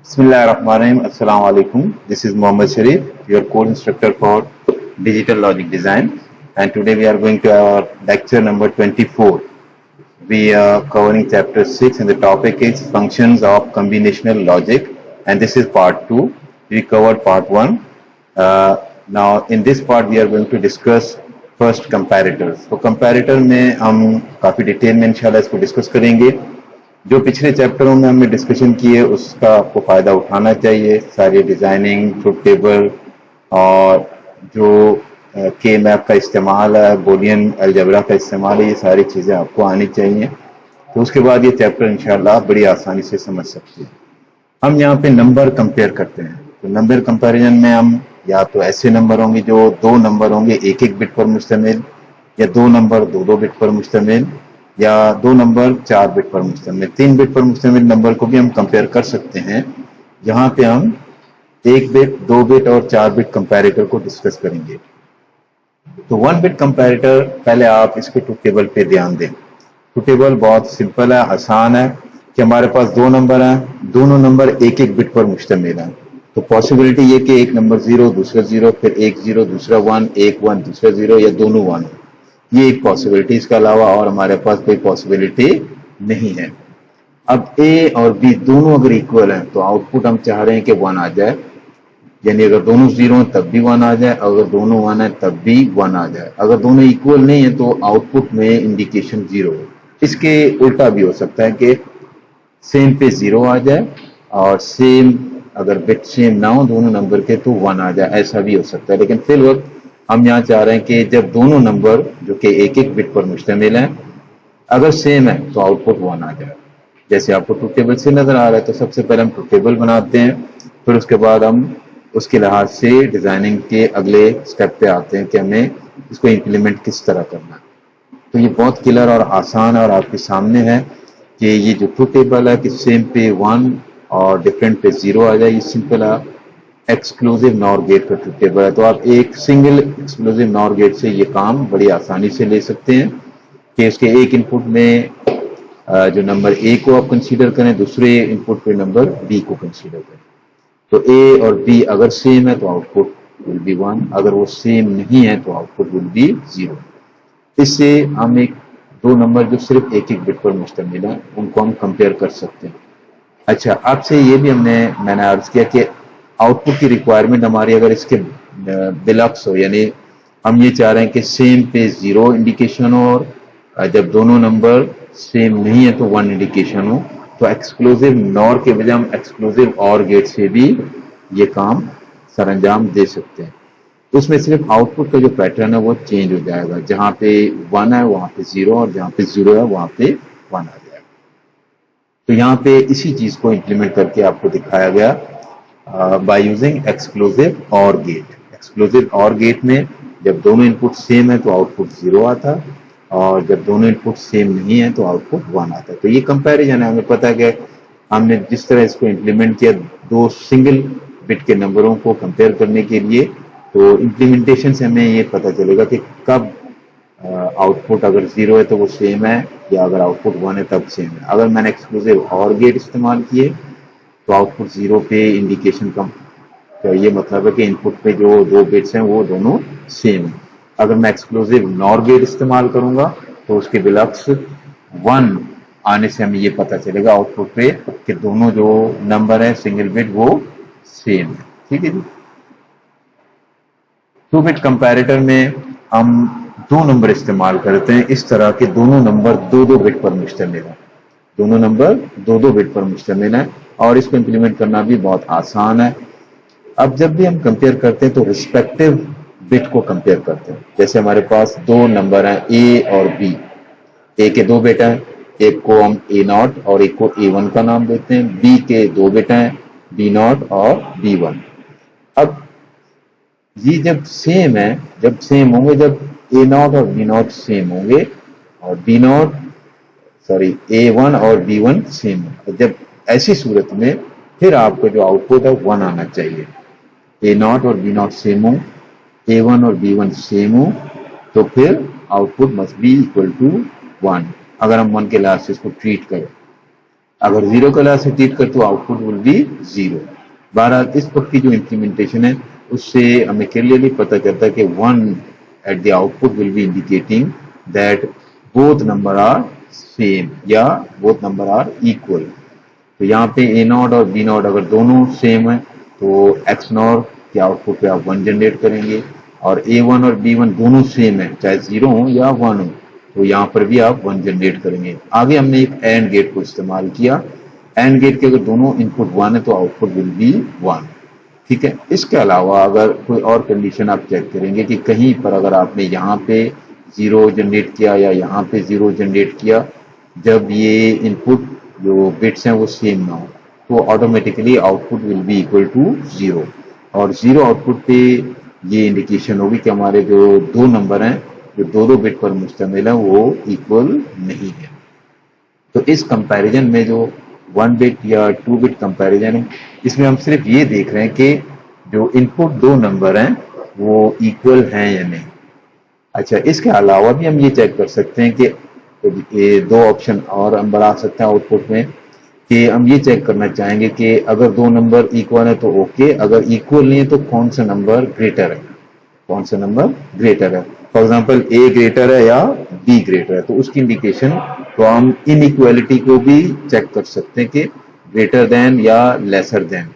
Bismillahirrahmanirrahim. Assalamu alaikum. This is Mohammad Sharif, your core instructor for Digital Logic Design. And today we are going to our lecture number 24. We are covering chapter 6 and the topic is functions of combinational logic. And this is part 2. We covered part 1. Now in this part we are going to discuss first comparators. So comparator में हम काफ़ी detail में इंशाल्लाह इसको discuss करेंगे. जो पिछले चैप्टरों में हमने डिस्कशन किए उसका आपको फ़ायदा उठाना चाहिए. सारी डिज़ाइनिंग, ट्रुथ टेबल और जो के मैप का इस्तेमाल है, बोलियन अलजबरा का इस्तेमाल है, ये सारी चीज़ें आपको आनी चाहिए. तो उसके बाद ये चैप्टर इंशाल्लाह बड़ी आसानी से समझ सकते हैं. हम यहाँ पे नंबर कंपेयर करते हैं. तो नंबर कंपैरिजन में हम या तो ऐसे नंबर होंगे जो दो नंबर होंगे एक एक बिट पर मुश्तमिल, या दो नंबर दो दो बिट पर मुश्तमिल, या दो नंबर चार बिट पर मुश्तमिल. तीन बिट पर मुश्तमिल नंबर को भी हम कंपेयर कर सकते हैं. यहाँ पे हम एक बिट, दो बिट और चार बिट कंपैरेटर को डिस्कस करेंगे. तो वन बिट कंपैरेटर, पहले आप इसके ट्रुथ टेबल पे ध्यान दें. ट्रुथ टेबल बहुत सिंपल है, आसान है कि हमारे पास दो नंबर हैं, दोनों नंबर एक एक बिट पर मुश्तमिल हैं. तो पॉसिबिलिटी ये कि एक नंबर जीरो, दूसरा जीरो, फिर एक जीरो, दूसरा वन, एक वन, दूसरा जीरो, या दोनों वन, ये एक पॉसिबिलिटी. इसके अलावा और हमारे पास कोई पॉसिबिलिटी नहीं है. अब ए और बी दोनों अगर इक्वल हैं तो आउटपुट हम चाह रहे हैं कि वन आ जाए. यानी अगर दोनों जीरो हैं तब भी वन आ जाए, अगर दोनों वन है तब भी वन आ जाए. अगर दोनों इक्वल नहीं है तो आउटपुट में इंडिकेशन जीरो है. इसके उल्टा भी हो सकता है कि सेम पे जीरो आ जाए और सेम अगर बिट सेम ना हो दोनों नंबर के तो वन आ जाए, ऐसा भी हो सकता है. लेकिन फिल वक्त हम यहाँ चाह रहे हैं कि जब दोनों नंबर जो कि एक एक बिट पर मुश्तमिल हैं अगर सेम है तो आउटपुट वन आ जाए. जैसे आपको ट्रुथ टेबल से नजर आ रहा है. तो सबसे पहले हम ट्रुथ टेबल बनाते हैं, फिर उसके बाद हम उसके लिहाज से डिजाइनिंग के अगले स्टेप पे आते हैं कि हमें इसको इम्प्लीमेंट किस तरह करना है. तो ये बहुत क्लियर और आसान है और आपके सामने है कि ये जो ट्रुथ टेबल है कि सेम पे वन और डिफरेंट पे जीरो आ जाए, ये सिंपल है एक्सक्लूसिव नॉर गेट का ट्रुथ टेबल है. तो आप एक सिंगल एक्सक्लूसिव नॉर गेट से ये काम बड़ी आसानी से ले सकते हैं कि इसके एक इनपुट में जो नंबर ए को आप कंसीडर करें, दूसरे इनपुट पे नंबर बी को कंसीडर करें. तो ए और बी अगर सेम है तो आउटपुट विल बी वन, अगर वो सेम नहीं है तो आउटपुट विल बी जीरो. इससे हम एक दो नंबर जो सिर्फ एक एक बिट पर मुश्तमिल है उनको हम कंपेयर कर सकते हैं. अच्छा, आपसे ये भी मैंने अर्ज किया कि आउटपुट की रिक्वायरमेंट हमारी अगर इसके बिलक्स हो, यानी हम ये चाह रहे हैं कि सेम पे जीरो इंडिकेशन हो और जब दोनों नंबर सेम नहीं है तो वन इंडिकेशन हो, तो एक्सक्लूसिव नॉर के बजाय हम एक्सक्लूसिव और गेट से भी ये काम सर अंजाम दे सकते हैं. तो उसमें सिर्फ आउटपुट का जो पैटर्न है वो चेंज हो जाएगा. जहां पे वन है वहां पे जीरो, और जहां पे जीरो है वहां पे वन आ जाएगा. तो यहाँ पे इसी चीज को इंप्लीमेंट करके आपको दिखाया गया बाय यूजिंग एक्सक्लूसिव और गेट. एक्सक्लूसिव और गेट में जब दोनों इनपुट सेम है तो आउटपुट जीरो आता, और जब दोनों इनपुट सेम नहीं है तो आउटपुट वन आता है. तो ये कंपैरिजन है. हमें पता है कि हमने जिस तरह इसको इंप्लीमेंट किया दो सिंगल बिट के नंबरों को कंपेयर करने के लिए, तो इम्प्लीमेंटेशन से हमें ये पता चलेगा कि कब आउटपुट अगर जीरो है तो वो सेम है, या अगर आउटपुट वन है तब सेम है. अगर मैंने एक्सक्लूसिव और गेट इस्तेमाल किए तो आउटपुट जीरो पे इंडिकेशन कम, तो ये मतलब है कि इनपुट पे जो दो बिट्स हैं वो दोनों सेम है. अगर मैं एक्सक्लूसिव नॉर गेट इस्तेमाल करूंगा तो उसके बिलक्स वन आने से हमें ये पता चलेगा आउटपुट पे कि दोनों जो नंबर है सिंगल बिट वो सेम है. ठीक है जी. टू बिट कंपैरेटर में हम दो नंबर इस्तेमाल करते हैं इस तरह के दोनों नंबर दो दो बिट पर मुश्तमिल है. दोनों नंबर दो दो बिट पर मुश्तमिल है और इसको इंप्लीमेंट करना भी बहुत आसान है. अब जब भी हम कंपेयर करते हैं तो रिस्पेक्टिव बिट को कंपेयर करते हैं. जैसे हमारे पास दो नंबर हैं ए और बी. ए के दो बिट हैं, एक को हम ए नॉट और एक को ए वन का नाम देते हैं. बी के दो बिट हैं, बी नॉट और बी वन. अब ये जब सेम है, जब सेम होंगे, जब ए नॉट और बी नॉट सेम होंगे और B naught sorry A one और बी वन सेम है, जब ऐसी सूरत में फिर आपका जो आउटपुट है वन आना चाहिए. ए नॉट और बी नॉट सेम हो, ए वन और बी वन सेम हो, तो फिर output must be equal to one, अगर हम वन के लिहाज से इसको ट्रीट करें. अगर जीरो का लॉस रीड कर तो आउटपुट विल बी जीरो। बहरहाल इस वक्त की जो इम्प्लीमेंटेशन है उससे हमें क्लियरली पता चलता है कि one at the output will be indicating that both number are same या बोथ नंबर आर इक्वल। तो यहाँ पे ए नॉट और बी नॉट अगर दोनों सेम है तो एक्स नॉट के आउटपुट पे आप वन जनरेट करेंगे, और ए वन और बी वन दोनों सेम है चाहे जीरो हो या वन हो तो यहाँ पर भी आप वन जनरेट करेंगे। आगे हमने एक एंड गेट को इस्तेमाल किया। एंड गेट के अगर दोनों इनपुट वन है तो आउटपुट विल बी वन। ठीक है, इसके अलावा अगर कोई और कंडीशन आप चेक करेंगे कि कहीं पर अगर आपने यहाँ पे जीरो जनरेट किया या यहाँ पे जीरो जनरेट किया, जब ये इनपुट जो बिट्स हैं वो सेम ना हो तो automatically output will be equal to zero, और जीरो आउटपुट पे ये इंडिकेशन होगी कि हमारे जो दो नंबर हैं जो दो दो बिट पर मुश्तमिल है वो इक्वल नहीं है। तो इस कंपैरिजन में जो वन बिट या टू बिट कंपैरिजन है इसमें हम सिर्फ ये देख रहे हैं कि जो इनपुट दो नंबर हैं वो इक्वल हैं या नहीं। अच्छा, इसके अलावा भी हम ये चेक कर सकते हैं कि ये दो ऑप्शन और हम बढ़ा सकते हैं आउटपुट में कि हम ये चेक करना चाहेंगे कि अगर दो नंबर इक्वल है तो ओके, अगर इक्वल नहीं है तो कौन सा नंबर ग्रेटर है, कौन सा नंबर ग्रेटर है। फॉर एग्जांपल ए ग्रेटर है या बी ग्रेटर है तो उसकी इंडिकेशन तो हम इनइक्वालिटी को भी चेक कर सकते हैं कि ग्रेटर देन या लेसर देन।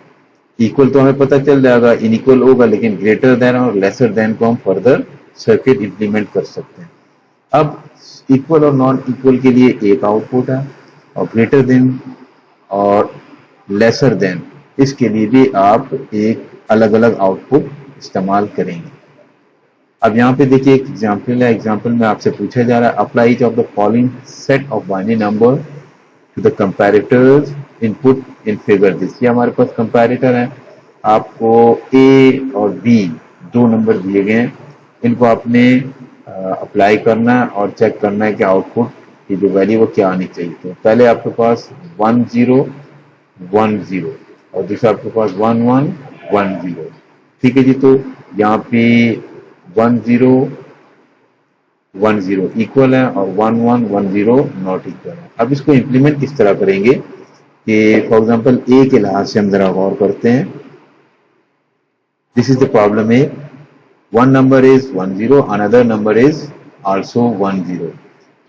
इक्वल तो हमें पता चल जाएगा, इनइक्वल होगा, लेकिन ग्रेटर देन और लेसर देन को हम फर्दर सर्किट इंप्लीमेंट कर सकते हैं। अब इक्वल और नॉन इक्वल के लिए एक आउटपुट है और ग्रेटर देन और लेसर देन इसके लिए भी आप एक अलग अलग आउटपुट इस्तेमाल करेंगे। अब यहाँ पे देखिए एक एग्जाम्पल है। एग्जाम्पल में आपसे पूछा जा रहा है apply each of the following set of binary number two the comparators input in figure this. ये हमारे पास कंपैरेटर है, आपको ए और बी दो नंबर दिए गए हैं, इनको आपने अप्लाई करना है और चेक करना है कि आउटपुट की जो वैल्यू वो क्या आनी चाहिए। तो पहले आपके पास 1 0 1 0 और दूसरा आपके पास 1 1 1 0। ठीक है जी, तो यहाँ पे 1 0 1 0 इक्वल है और 1 1 1 0 नॉट इक्वल है। अब इसको इंप्लीमेंट किस तरह करेंगे कि फॉर एग्जांपल ए के लिहाज से हम जरा गौर करते हैं। This is the problem A, one number is 1 0, another number is also 1 0।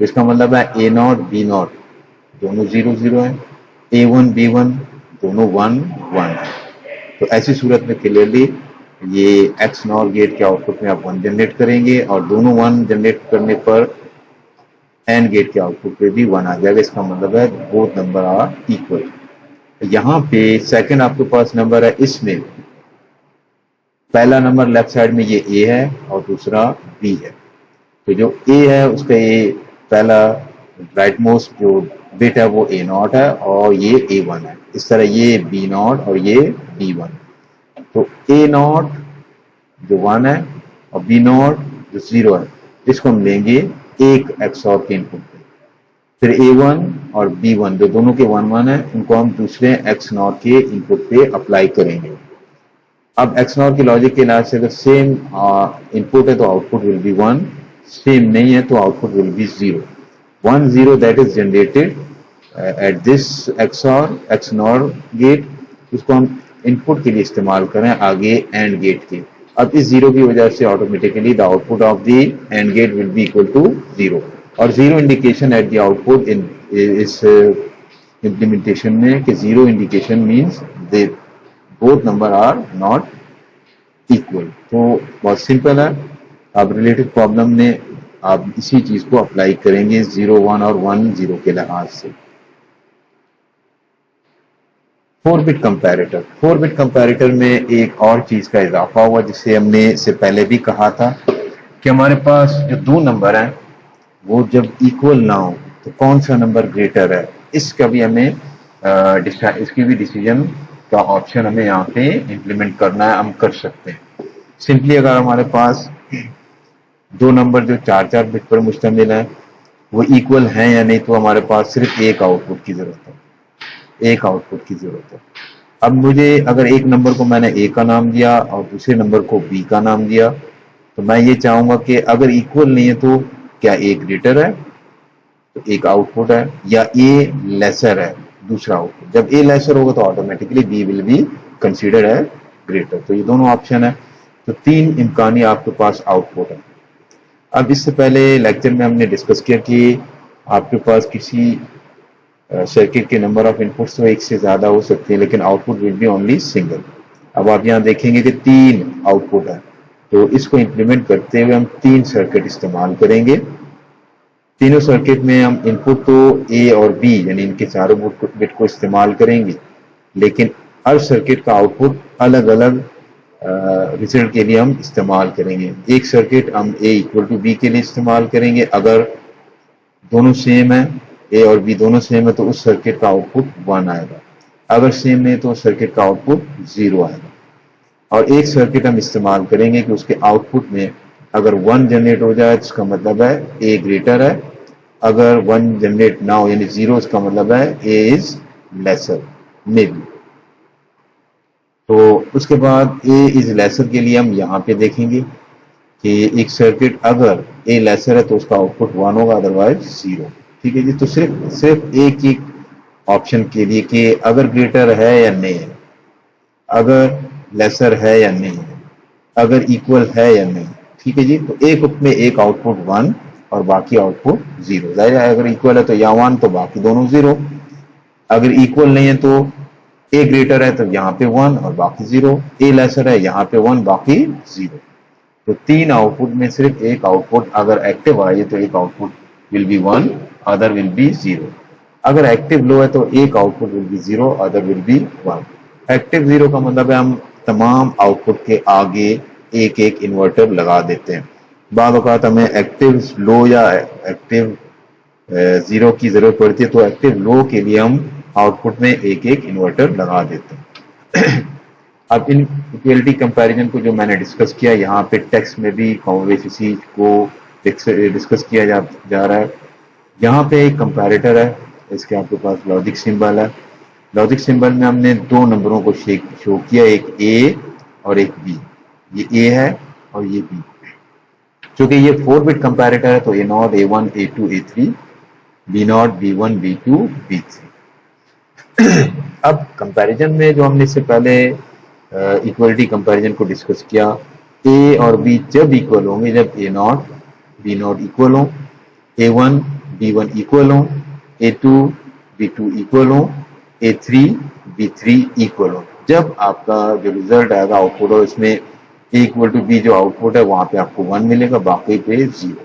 तो इसका मतलब है ए नॉट बी नॉट दोनों 0 0 है, ए वन बी वन दोनों 1 1 है। तो ऐसी सूरत में क्लियरली ये एक्स नॉर गेट के आउटपुट में आप 1 जनरेट करेंगे और दोनों 1 जनरेट करने पर एंड गेट के आउटपुट पे भी 1 आ जाएगा। इसका मतलब है बोथ नंबर आर इक्वल। यहाँ पे सेकंड आपके पास नंबर है, इसमें पहला नंबर लेफ्ट साइड में ये ए है और दूसरा बी है। तो जो ए है उसका ये पहला राइट मोस्ट जो बिट है वो ए नॉट है और ये ए वन है। इस तरह ये बी नॉट और ये बी वन। तो ए नॉट जो 1 है और बी नॉट जो 0 है इसको हम लेंगे एक XOR के इनपुट पे, फिर A1 और B1 जो दोनों के 1 1 है उनको हम दूसरे XNOR के इनपुट पे अप्लाई करेंगे। अब XNOR की लॉजिक के लिहाज से अगर सेम इनपुट है तो आउटपुट विल बी 1, सेम नहीं है तो output will be 0। 1 0 that is generated at this XNOR gate, उसको हम इनपुट के लिए इस्तेमाल करें आगे एंड गेट के। अब इस जीरो की वजह से automatically the output of the AND gate will be equal to 0, और zero indication at the output in इस इम्प्लीमेंटेशन में कि zero indication means they both number are not equal. तो बहुत सिंपल है, अब रिलेटेड प्रॉब्लम में आप इसी चीज को अप्लाई करेंगे 0 1 और 1 0 के लिहाज से। 4 बिट कंपैरेटर, 4 बिट कंपैरेटर में एक और चीज का इजाफा हुआ जिसे हमने इससे पहले भी कहा था कि हमारे पास जो दो नंबर हैं वो जब इक्वल ना हो तो कौन सा नंबर ग्रेटर है, इसका भी हमें इसकी भी डिसीजन का ऑप्शन हमें यहाँ पे इंप्लीमेंट करना है। हम कर सकते हैं सिंपली, अगर हमारे पास दो नंबर जो 4 4 बिट पर मुश्तमिल है वो इक्वल हैं या नहीं, तो हमारे पास सिर्फ एक आउटपुट की जरूरत है, एक आउटपुट की जरूरत है। अब मुझे अगर एक नंबर को मैंने ए का नाम दिया और दूसरे नंबर को बी का नाम दिया, तो मैं ये चाहूंगा कि अगर इक्वल नहीं है तो क्या ए ग्रेटर है तो एक आउटपुट है, या ए लेसर है दूसरा आउटपुट। जब ए लेसर होगा तो automatically B will be considered as greater. तो ये दोनों ऑप्शन है। तो 3 इम्कानी आपके पास आउटपुट है। अब इससे पहले लेक्चर में हमने डिस्कस किया कि आपके पास किसी सर्किट के नंबर ऑफ इनपुट्स तो एक से ज्यादा हो सकते हैं, लेकिन output will B only single. अब आप यहाँ देखेंगे कि 3 आउटपुट है, तो इसको इंप्लीमेंट करते हुए हम 3 सर्किट इस्तेमाल करेंगे। तीनों सर्किट में हम इनपुट तो ए और बी यानी इनके चारों बिट को इस्तेमाल करेंगे, लेकिन हर सर्किट का आउटपुट अलग अलग रिजल्ट के लिए हम इस्तेमाल करेंगे। एक सर्किट हम ए इक्वल टू बी के लिए इस्तेमाल करेंगे। अगर दोनों सेम है, ए और बी दोनों सेम है, तो उस सर्किट का आउटपुट 1 आएगा। अगर सेम नहीं तो सर्किट का आउटपुट 0 आएगा। और एक सर्किट हम इस्तेमाल करेंगे कि उसके आउटपुट में अगर 1 जनरेट हो जाए तो इसका मतलब है ए ग्रेटर है। अगर 1 जनरेट ना हो यानी 0, इसका मतलब है ए इज लेसर मे बी। तो उसके बाद ए इज लेसर के लिए हम यहाँ पे देखेंगे कि एक सर्किट अगर ए लेसर है तो उसका आउटपुट 1 होगा, अदरवाइज 0। ठीक है जी। तो सिर्फ एक ही ऑप्शन के लिए कि अगर ग्रेटर है या नहीं है, अगर लेसर है या नहीं है, अगर इक्वल है या नहीं। ठीक है जी। तो एक में एक आउटपुट 1 और बाकी आउटपुट 0। जाहिर है अगर इक्वल है तो या 1 तो बाकी दोनों 0। अगर इक्वल नहीं है तो ए ग्रेटर है तो यहाँ पे 1 और बाकी 0, ए लेसर है यहाँ पे 1 बाकी 0। तो 3 आउटपुट में सिर्फ एक आउटपुट अगर एक्टिव आए तो एक output will B 1, other will be 0। अगर एक्टिव लो है तो एक output will be 0, other will be 1। Active 0 का मतलब है हम तमाम आउटपुट के आगे एक एक इन्वर्टर लगा देते हैं। बाद औक़ात हमें एक्टिव लो या एक्टिव 0 की जरूरत पड़ती है, तो एक्टिव लो के लिए हम आउटपुट में एक एक इन्वर्टर लगा देते हैं। अब इन इक्वलिटी कंपैरिजन को जो मैंने डिस्कस किया, यहाँ पे टेक्स्ट में भी इसी को डिस्कस किया जा रहा है। यहाँ पे एक कंपैरेटर है, इसके आपके पास लॉजिक सिंबल है। लॉजिक सिंबल में हमने 2 नंबरों को शो किया, एक ए और एक बी। ये ए है और ये बी। चूंकि ये 4 बिट कंपैरेटर है तो A0, A1, A2, A3, B0, B1, B2, B3। अब कंपैरिजन में जो हमने इससे पहले इक्वलिटी कंपैरिजन को डिस्कस किया, ए और बी जब इक्वल होंगे, जब A0, B0 इक्वल हो, A1, B1 इक्वल हो, A2, B2 इक्वल हो, A3, B3 इक्वल हो। जब आपका जो रिजल्ट आएगा आउटपुट और इसमें ए इक्वल टू बी जो आउटपुट है वहां पे आपको 1 मिलेगा, बाकी पे 0।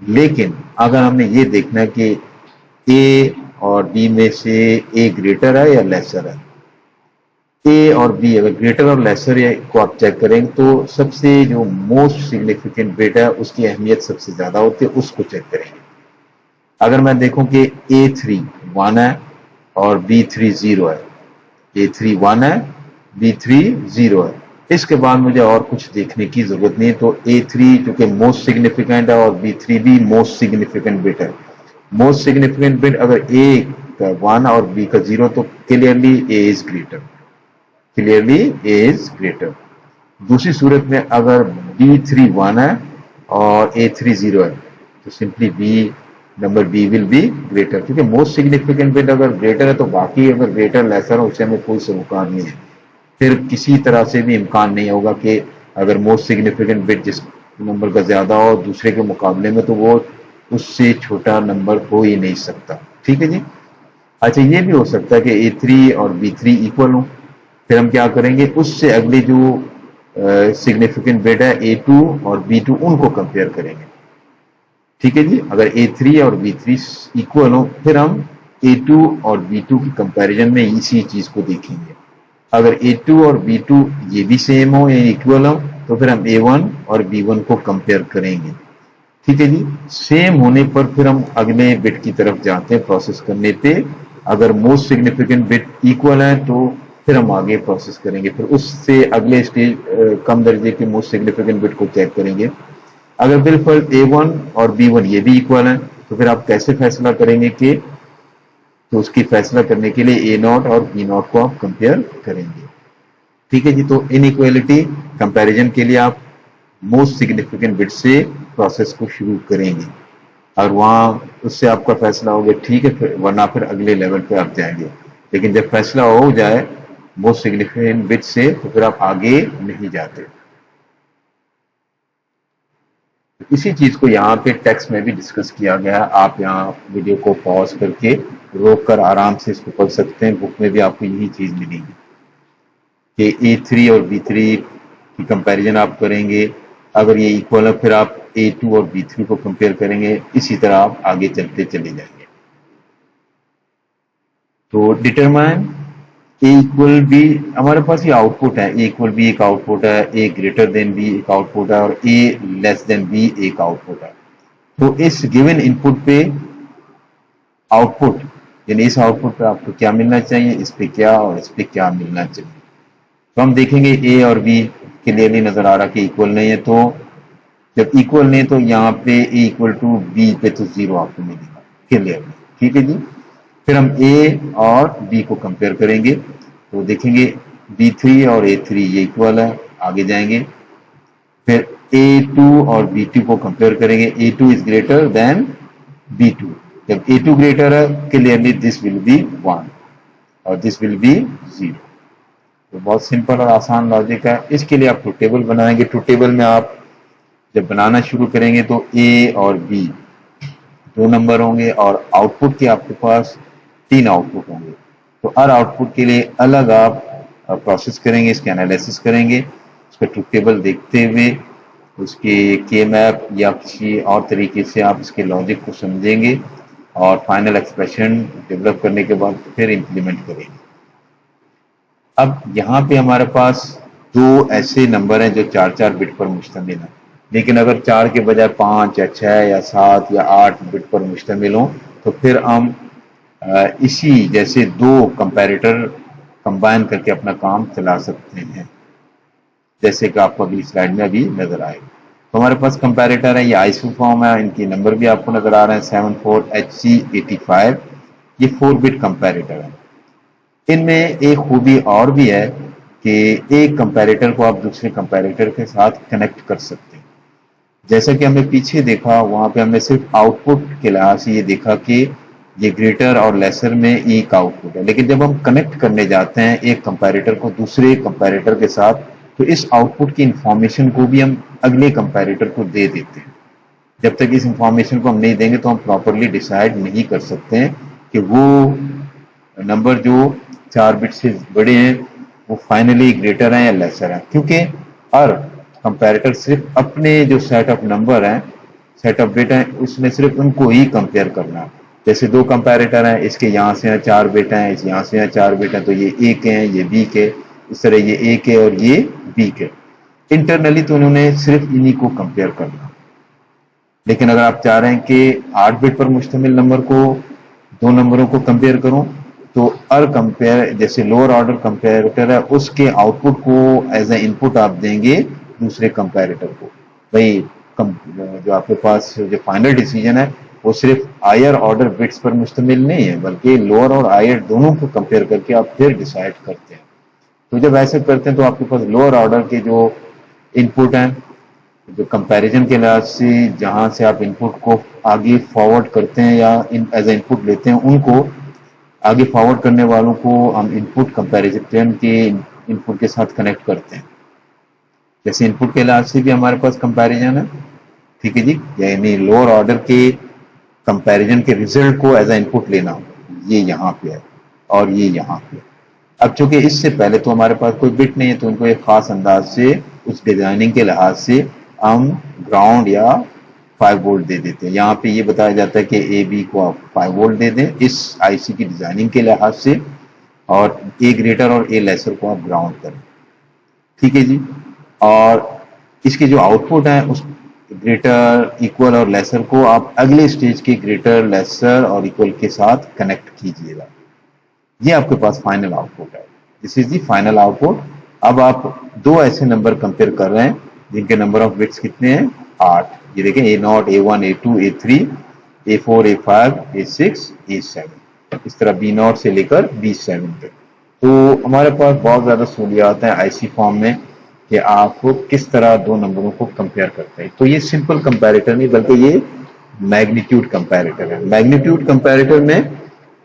लेकिन अगर हमने ये देखना है कि ए और बी में से ए ग्रेटर है या लेसर है, ए और बी अगर ग्रेटर और लेसर को आप चेक करेंगे तो सबसे जो मोस्ट सिग्निफिकेंट बिट है उसकी अहमियत सबसे ज्यादा होती है, उसको चेक करेंगे। अगर मैं देखूं कि A3 1 है और B3 0 है, A3 1 है, B3 0 है, इसके बाद मुझे और कुछ देखने की जरूरत नहीं है। तो A3 क्योंकि मोस्ट सिग्निफिकेंट है और B3 भी मोस्ट सिग्निफिकेंट बिट है। मोस्ट सिग्निफिकेंट बिट अगर A का 1 और B का 0 तो clearly A is greater, clearly A is greater. दूसरी सूरत में अगर B3 1 है और A3 0 है तो simply number B will be greater, क्योंकि मोस्ट सिग्निफिकेंट बिट अगर ग्रेटर है तो बाकी अगर ग्रेटर लेसर हो उससे हमें कोई सरोकार नहीं है। फिर किसी तरह से भी इम्कान नहीं होगा कि अगर मोस्ट सिग्निफिकेंट बिट जिस नंबर का ज्यादा हो दूसरे के मुकाबले में तो वो उससे छोटा नंबर हो ही नहीं सकता। ठीक है जी। अच्छा, ये भी हो सकता है कि A3 और B3 इक्वल हो, फिर हम क्या करेंगे, उससे अगले जो सिग्निफिकेंट बिट है A2 और B2 उनको कंपेयर करेंगे। ठीक है जी। अगर A3 और B3 इक्वल हो फिर हम A2 और B2 की कंपैरिजन में इसी चीज को देखेंगे। अगर A2 और B2 ये भी सेम हो या इक्वल हो तो फिर हम A1 और B1 को कंपेयर करेंगे। ठीक है जी। सेम होने पर फिर हम अगले बिट की तरफ जाते हैं प्रोसेस करने पे। अगर मोस्ट सिग्निफिकेंट बिट इक्वल है तो फिर हम आगे प्रोसेस करेंगे, फिर उससे अगले स्टेज कम दर्जे के मोस्ट सिग्निफिकेंट बिट को चेक करेंगे। अगर बिल्कुल A1 और B1 ये भी इक्वल है तो फिर आप कैसे फैसला करेंगे कि, तो उसकी फैसला करने के लिए A0 और B0 को आप कंपेयर करेंगे। ठीक है जी। तो इनइक्वालिटी कंपैरिजन के लिए आप मोस्ट सिग्निफिकेंट बिट से प्रोसेस को शुरू करेंगे। اور وہاں اس سے آپ کا فیصلہ ہو گیا ٹھیک ہے، ورنہ پھر اگلے لیول پہ آپ جائیں گے. لیکن جب فیصلہ ہو جائے موسٹ سگنیفیکنٹ بٹ سے تو پھر آپ آگے نہیں جاتے. اسی چیز کو یہاں پہ ٹیکسٹ میں بھی ڈسکس کیا گیا ہے. آپ یہاں ویڈیو کو پاز کر کے روک کر آرام سے اس کو پڑھ سکتے ہیں. بک میں بھی آپ کو یہی چیز ملے گی کہ A3 اور B3 کی کمپیریزن آپ کریں گے. اگر یہ ایکول ہے پھر آپ A2 اور B3 کو کمپیئر کریں گے. اسی طرح آپ آگے چلتے چلے جائیں گے. تو ڈٹرمائن A equal B ہمارے پاس یہ آؤٹ پٹ ہے. A equal B ایک آؤٹ پٹ ہے, A greater than B ایک آؤٹ پٹ ہے, اور A less than B ایک آؤٹ پٹ ہے. تو اس گیون ان پٹ پہ آؤٹ پٹ یعنی اس آؤٹ پٹ پہ آپ کو کیا ملنا چاہیے, اس پہ کیا اور اس پہ کیا ملنا چاہیے. تو ہم دیکھیں گے A اور B کلیئرلی نظر آ رہا کہ ایکول نہیں ہے. تو جب ایکول نہیں تو یہاں پہ A equal to B پہ تو 0 آپ کو ملے گا کلیئرلی. ٹھیک ہے جی. پھر ہم A اور B کو کمپیئر کریں گے تو دیکھیں گے B3 اور A3 یہ ایکول ہے, آگے جائیں گے. پھر A2 اور B2 کو کمپیئر کریں گے. A2 is greater than B2. جب A2 گریٹر ہے کلیئرلی دس ول بی 1 اور دس ول بی 0. تو بہت سمپل اور آسان لاجک ہے. اس کے لیے آپ ٹروتھ ٹیبل بنائیں گے. ٹروتھ ٹیبل میں آپ جب بنانا شروع کریں گے تو A اور B 2 نمبر ہوں گے اور آؤٹ پٹ کے آپ کے پاس 3 آؤٹ پٹ ہوں گے. تو ہر آؤٹ پٹ کے لیے الگ آپ پروسیس کریں گے, اس کے انالیسس کریں گے, اس کا ٹروتھ ٹیبل دیکھتے ہوئے اس کے میپ یا کسی اور طریقے سے آپ اس کے لاجک کو سمجھیں گے اور فائنل ایکسپریشن ڈیولپ کرنے کے بعد پھر امپلیمنٹ کریں گے. اب یہاں پہ ہمارے پاس 2 ایسے نمبر ہیں جو 4 بٹ پر مشتمل ہیں. لیکن اگر 4 کے بجائے 5 یا 6 یا 7 یا 8 بٹ پر مشتمل ہوں تو پھر ہم اسی جیسے 2 کمپیریٹر کمبائن کر کے اپنا کام چلا سکتے ہیں, جیسے کہ آپ کو اگلی سلائیڈ میں ابھی نظر آئے. تو ہمارے پاس کمپیریٹر ہے, یہ آئسو فارم ہے, ان کی نمبر بھی آپ کو نظر آ رہے ہیں 74HC85. یہ 4 بٹ کمپیریٹر ہے. ان میں ایک خوبی اور بھی ہے کہ ایک کمپیریٹر کو آپ دوسرے کمپیریٹر کے ساتھ کنیکٹ کر سکتے ہیں. جیسا کہ ہم نے پیچھے دیکھا وہاں پہ ہم نے صرف آؤٹ پٹ کے لحاظ سے یہ دیکھا کہ یہ گریٹر اور لیسر میں ایک آؤٹ پٹ ہے. لیکن جب ہم کنیکٹ کرنے جاتے ہیں ایک کمپیریٹر کو دوسرے کمپیریٹر کے ساتھ تو اس آؤٹ پٹ کی انفارمیشن کو بھی ہم اگلے کمپیریٹر کو دے دیتے ہیں. جب تک اس انفارمیشن کو ہم نہیں دیں گے تو ہم پراپرلی ڈیسائیڈ نہیں کر سکتے ہیں کہ وہ نمبر جو 4 بٹ سے بڑے ہیں وہ فائنلی گریٹر ہیں یا لیسر ہیں, کیونکہ ہر کمپیریٹر صرف اپنے جو سیٹ آف نمبر ہیں, سیٹ آف بٹ ہیں, اس میں صرف ان کو ہی کمپیئر کرنا ہے. جیسے 2 کمپیریٹر ہیں, اس کے یہاں سے 4 بٹ ہیں, اس یہاں سے 4 بٹ ہیں, تو یہ اے کے ہیں, یہ بی کے, اس طرح یہ اے کے اور یہ بی کے. انٹرنلی تو انہوں نے صرف انہی کو کمپیئر کرنا. لیکن اگر آپ چاہ رہے ہیں کہ 8 بٹ پر مشتمل نمبر کو 2 نمبروں کو کمپیئر کروں تو ہر کمپیئر جیسے لوور آرڈر کمپیریٹر ہے اس کے آؤٹ پٹ کو ایز اے ان پٹ آپ دیں گے دوسرے کمپیریٹر کو. بھائی جو آپ کے پاس جو فائنل ڈیسیجن ہے وہ صرف ہائر آرڈر بٹس پر مشتمل نہیں ہے بلکہ لوور اور ہائر دونوں کو کمپیئر کر کے آپ پھر ڈیسائیڈ کرتے ہیں. تو جب ایسے کرتے ہیں تو آپ کے پاس لوور آرڈر کے جو ان پٹ ہیں جو کمپیریزن کے لحاظ سے جہاں سے آپ ان پٹ کو آگے فارورڈ کرتے ہیں یا ایز اے ان پٹ لیتے ہیں ان کو آگے فارورڈ کرنے والوں کو ہم ان پٹ کمپیریزن کے ان پٹ کے ساتھ کنیکٹ کرتے ہیں. جیسے ان پٹ کے لحاظ سے بھی ہمارے پاس کمپیریزن ہے. ٹھیک ہے جی, یعنی لوور آرڈر کے کمپیریزن کے ریزلٹ کو ایز اے ان پٹ لینا, یہ یہاں پہ ہے اور یہ یہاں پہ. اب چونکہ اس سے پہلے تو ہمارے پاس کوئی بٹ نہیں ہے تو ان کو ایک خاص انداز سے اس ڈیزائننگ کے لحاظ سے ہم گراؤنڈ یا 5 وولٹ دے دیتے ہیں. یہاں پہ یہ بتایا جاتا ہے کہ اے بی کو آپ 5 وولٹ دے دیں اس آئی سی کی ڈیزائننگ کے لحاظ سے, اور اے گریٹر اور اے لیسر کو آپ گراؤنڈ کریں. ٹھیک ہے جی. اور اس کے جو آؤٹ پٹ ہیں اس گریٹر ایکول اور لیسر کو آپ اگلے اسٹیج کے گریٹر لیسر اور ایکول کے ساتھ کنیکٹ کیجئے گا. یہ آپ کے پاس فائنل آؤٹ پٹ ہے. دس از دی فائنل آؤٹ پٹ. اب آپ 2 ایسے نمبر کمپیئر کر رہے ہیں جن کے نمبر آف بٹس کتنے ہیں 8. یہ دیکھیں A0 A1 A2 A3 A4 A5 A6 A7, اس طرح B0 سے لے کر B7 تک. تو ہمارے پاس بہت زیادہ سہولیات ہیں آئی سی فارم میں کہ آپ کو کس طرح 2 نمبروں کو کمپیئر کرتے ہیں. تو یہ سمپل کمپیریٹر نہیں بلکہ یہ मैग्नीट्यूड कंपैरेटर है। मैग्नीट्यूड कंपैरेटर में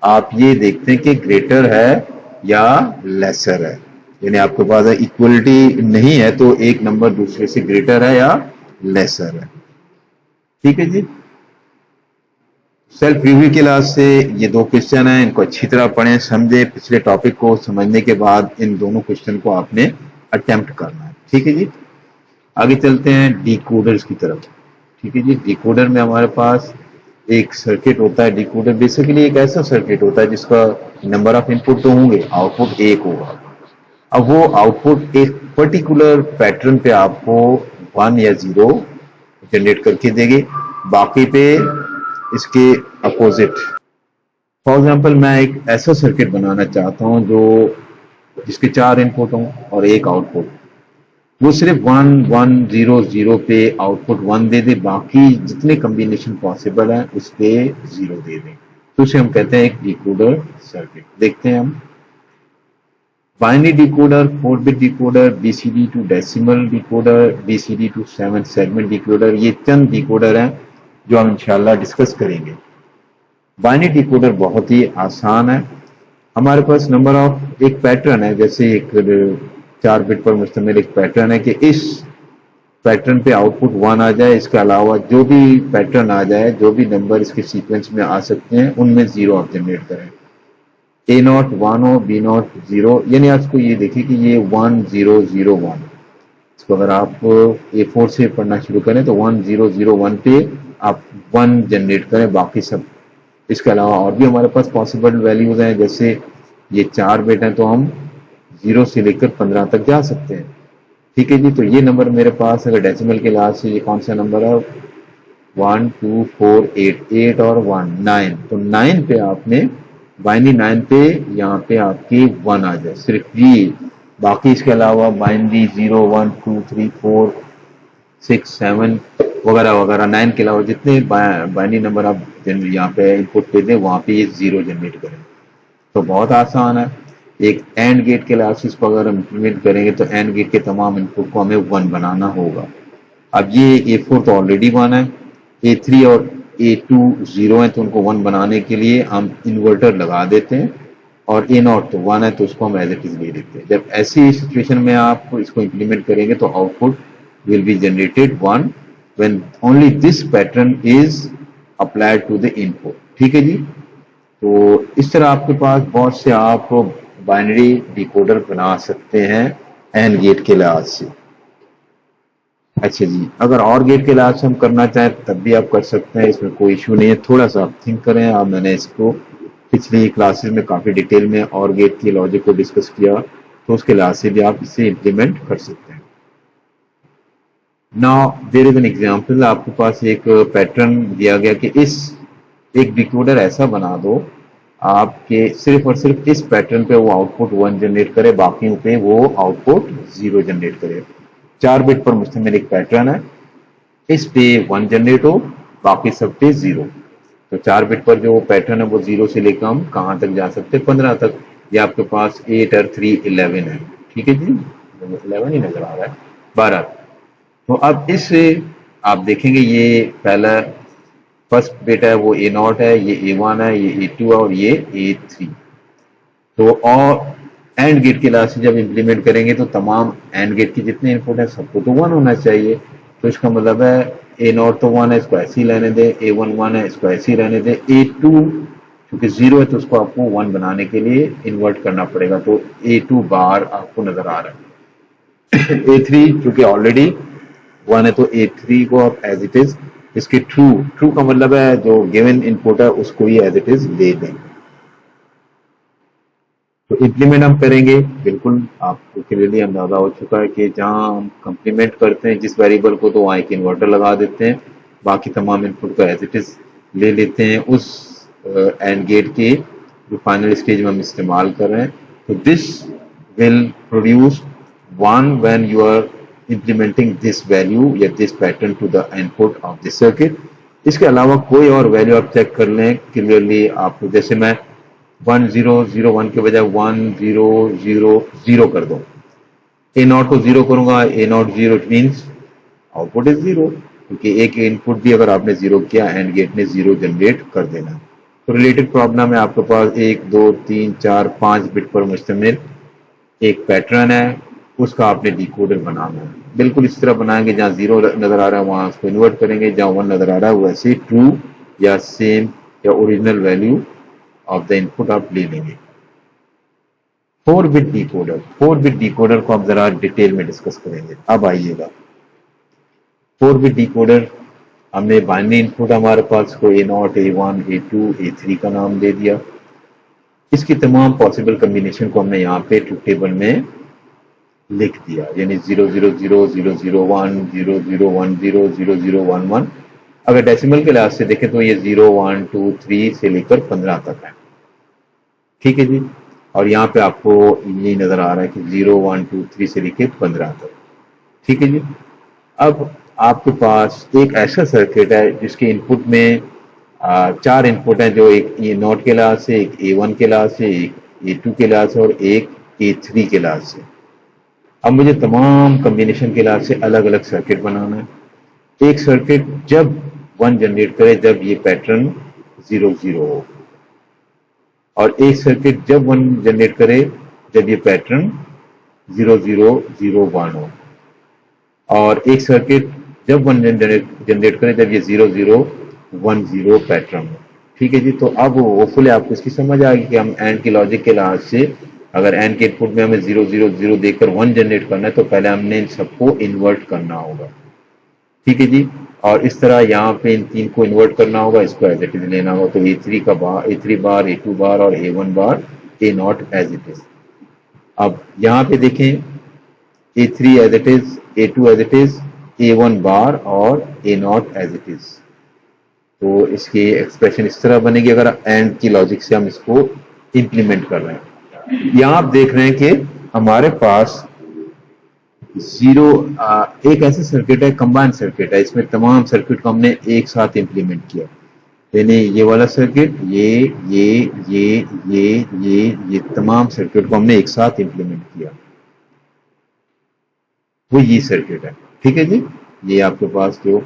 आप ये देखते हैं कि ग्रेटर है या लेसर है, यानी आपके पास इक्वलिटी नहीं है तो एक नंबर दूसरे से ग्रेटर है या लेसर है। ठीक है जी। सेल्फ रिव्यू के लिहाज से ये दो क्वेश्चन हैं, इनको अच्छी तरह पढ़ें, समझे, पिछले टॉपिक को समझने के बाद इन दोनों क्वेश्चन को आपने अटेम्प्ट करना है। ठीक है जी। आगे चलते हैं डिकोडर्स की तरफ। ठीक है जी। डिकोडर में हमारे पास एक सर्किट होता है। डिकोडर बेसिकली एक ऐसा सर्किट होता है जिसका नंबर ऑफ इनपुट तो होंगे, आउटपुट एक होगा। अब वो आउटपुट एक पर्टिकुलर पैटर्न पे आपको 1 या 0 जनरेट करके देंगे, बाकी पे इसके अपोजिट। फॉर एग्जांपल मैं एक ऐसा सर्किट बनाना चाहता हूं जो जिसके 4 इनपुट हों और एक आउटपुट, वो सिर्फ 1 1 0 0 पे आउटपुट 1 दे दे, बाकी जितने कॉम्बिनेशन पॉसिबल है उस पे 0 दे दें, तो उसे हम कहते हैं एक डिकोडर सर्किट। देखते हैं हम बाइनरी डिकोडर, 4-बिट decoder, BCD to decimal decoder, BCD to 7 segment decoder, ये चंद डिकोडर हैं जो हम इंशाल्लाह डिस्कस करेंगे। बाइनरी डिकोडर बहुत ही आसान है। हमारे पास नंबर ऑफ एक पैटर्न है, जैसे एक 4 बिट पर मुश्तमिल एक पैटर्न है कि इस पैटर्न पे आउटपुट 1 आ जाए, इसके अलावा जो भी पैटर्न आ जाए, जो भी नंबर इसके सीक्वेंस में आ सकते हैं उनमें 0 आप जनरेट करें। A0 1 हो, B0 0, यानी आपको ये देखिए कि ये 1 0 0 1, इसको अगर आप A4 से पढ़ना शुरू करें तो 1 0 0 1 पे आप 1 जनरेट करें, बाकी सब। इसके अलावा और भी हमारे पास पॉसिबल वैल्यूज हैं, जैसे ये 4 बिट हैं तो हम 0 से लेकर 15 तक जा सकते हैं। ठीक है जी। तो ये नंबर मेरे पास अगर डेसिमल के लिहाज से ये कौन सा नंबर है, 1 2 4 8, 8 और 1 9, तो 9 पे आपने बाइनरी 9 पे यहाँ पे आपके 1 आ जाए, सिर्फ ये। बाकी इसके अलावा बाइनरी 0 1 2 3 4 6 7 वगैरह वगैरह 9 के अलावा जितने बाइनरी नंबर आप यहाँ पे इनपुट पे दें वहाँ पे ये 0 जनरेट करें। तो बहुत आसान है। एक एंड गेट के लिहाज से इसको अगर हम इम्प्लीमेंट करेंगे तो एंड गेट के तमाम इनपुट को हमें 1 बनाना होगा। अब ये A4 तो ऑलरेडी 1 है, A3 और A2 0 है, तो उनको 1 बनाने के लिए हम इन्वर्टर लगा देते हैं, और A0 तो 1 है तो उसको हम एज इट इज ले देते हैं। जब ऐसी सिचुएशन में आप इसको इम्प्लीमेंट करेंगे तो output will be generated 1 when only this pattern is applied to the input। ठीक है जी। तो इस तरह आपके पास बहुत से आप बाइनरी डिकोडर बना सकते हैं एंड गेट के लिहाज से। अच्छा जी, अगर और गेट के लिहाज से हम करना चाहें तब भी आप कर सकते हैं, इसमें कोई इशू नहीं है। थोड़ा सा आप थिंक करें। अब मैंने इसको पिछली क्लासेस में काफी डिटेल में और गेट की लॉजिक को डिस्कस किया, तो उसके लिहाज से भी आप इसे इम्प्लीमेंट कर सकते हैं। Now there is an example. आपके पास एक पैटर्न दिया गया कि इस एक डिकोडर ऐसा बना दो आपके सिर्फ और सिर्फ इस पैटर्न पे वो आउटपुट 1 जनरेट करे, बाकियों पे वो आउटपुट 0 जनरेट करे। 4 बिट पर मुश्तमिल एक पैटर्न है, इस पे 1 जनरेट हो, बाकी सब पे 0। तो 4 बिट पर जो पैटर्न है वो 0 से लेकर हम कहाँ तक जा सकते हैं, 15 तक। ये आपके पास 8 और 3 11 है। ठीक है जी, 11 ही नजर आ रहा है, 12। तो अब इससे आप देखेंगे ये पहला फर्स्ट बिट है वो A0 है, ये A1 है, ये A2 है और ये A3। तो और एंड गेट के लिहाज से जब इम्प्लीमेंट करेंगे तो तमाम एंड गेट के जितने इनपुट है सबको तो 1 होना चाहिए। तो इसका मतलब है A0 तो 1 है, इसको ऐसे ही रहने दें, A1 1 है, इसको ऐसे ही रहने दें, A2 क्योंकि 0 है तो उसको आपको 1 बनाने के लिए इन्वर्ट करना पड़ेगा, तो A2 बार आपको नजर आ रहा है। A3 क्योंकि ऑलरेडी 1 है तो A3 को आप एज इट इज, इसके ट्रू का मतलब है जो गिवन इनपुट है उसको ही एज इट इज ले दें। तो इम्प्लीमेंट हम करेंगे, बिल्कुल आपको क्लियरली अंदाजा हो चुका है कि जहां हम कंप्लीमेंट करते हैं जिस वेरिएबल को तो वहां एक इन्वर्टर लगा देते हैं, बाकी तमाम इनपुट को एज इट इज ले लेते हैं उस एंड गेट के जो फाइनल स्टेज में हम इस्तेमाल कर रहे हैं। तो this will produce 1 when you are implementing this value या this pattern to the input of the circuit। इसके अलावा कोई और वैल्यू आप चेक कर लें क्लियरली। आपको जैसे मैं 1 0 0 1 के बजाय 1 0 0 0 कर दूं, A0 को 0 करूंगा, A0 0 मीन्स आउटपुट इज 0। کیونکہ ایک انپٹ بھی اگر آپ نے زیرو کیا اینڈ گیٹ نے زیرو جنریٹ کر دینا. تو ریلیٹڈ پرابلم ہے آپ کے پاس 1 2 3 4 5 بٹ پر مشتمل ایک پیٹرن ہے, اس کا آپ نے ڈیکوڈر بنانا ہے. بالکل اس طرح بنائیں گے جہاں زیرو نظر آ رہا ہے وہاں اس کو انورٹ کریں گے, جہاں 1 نظر آ رہا ہے ویسے ٹرو یا سیم یا original value of the input آپ لے لیں گے. 4 بٹ ڈیکوڈر کو ہم ذرا ڈیٹیل میں ڈسکس کریں گے. اب آئیے گا 4 بٹ ڈیکوڈر, ہم نے بائنری انپٹ ہمارے پاس کو A0 A1 A2 A3 کا نام دے دیا. اس کی تمام پاسبل کمبینیشن کو ہم نے یہاں پہ ٹروتھ ٹیبل میں لکھ دیا, یعنی 000 001 0010 0011. اگر ڈیسیمل کے لحاظ سے دیکھیں تو یہ 0 1 2 3 سے لے کر 15 تک ہے. ٹھیک ہے جی, اور یہاں پہ آپ کو یہ نظر آ رہا ہے کہ 0 1 2 3 سے لے کے 15 تک. ٹھیک ہے جی. اب آپ کے پاس ایک ایسا سرکٹ ہے جس کے انپٹ میں 4 انپٹ ہیں, جو ایک A0 کے لحاظ سے, ایک A1 کے لحاظ سے, ایک A2 کے لحاظ سے اور ایک A3 کے لحاظ سے. اب مجھے تمام کمبینیشن کے لحاظ سے الگ الگ سرکٹ بنانا ہے. ایک سرکٹ جب 1 جنریٹ کرے جب یہ پیٹرن 0 0 ہو, اور ایک سرکٹ جب 1 جنریٹ کرے جب یہ پیٹرن 0 0 0 1 ہو, اور ایک سرکٹ جب 1 جنریٹ کرے جب یہ 0 0 1 0 پیٹرن ہو. ٹھیک ہے جی. تو اب ہوپفلی آپ کو اس کی سمجھ آ گئی کہ ہم اینڈ کے لاجک کے لحاظ سے اگر اینڈ کے انپٹ میں ہمیں 0 0 0 دے کر 1 جنریٹ کرنا ہے تو پہلے ہم نے ان سب کو انورٹ کرنا ہوگا. ٹھیک ہے جی. اور اس طرح یہاں پہ ان 3 کو انورٹ کرنا ہوگا, اس کو ایز اٹ از لینا ہوگا. تو A3 کا بار A3 بار A2 بار اور A1 bar A0 as it is. اب یہاں پہ دیکھیں A3 as it is, A2 as it is, A1 بار اور A0 ایز اٹ از. تو اس کی ایکسپریشن اس طرح بنے گی اگر اینڈ کی لاجک سے ہم اس کو امپلیمنٹ کر رہے ہیں. یہاں آپ دیکھ رہے ہیں کہ ہمارے پاس ایک ایسا سرکٹ ہے, کمبائن سرکٹ ہے, اس میں تمام سرکٹ کو ہم نے ایک ساتھ امپلیمنٹ کیا. یعنی یہ والا سرکٹ, یہ تمام سرکٹ کو ہم نے ایک ساتھ امپلیمنٹ کیا. وہ یہ سرکٹ ہے. ٹھیک ہے جی. یہ آپ کے پاس جو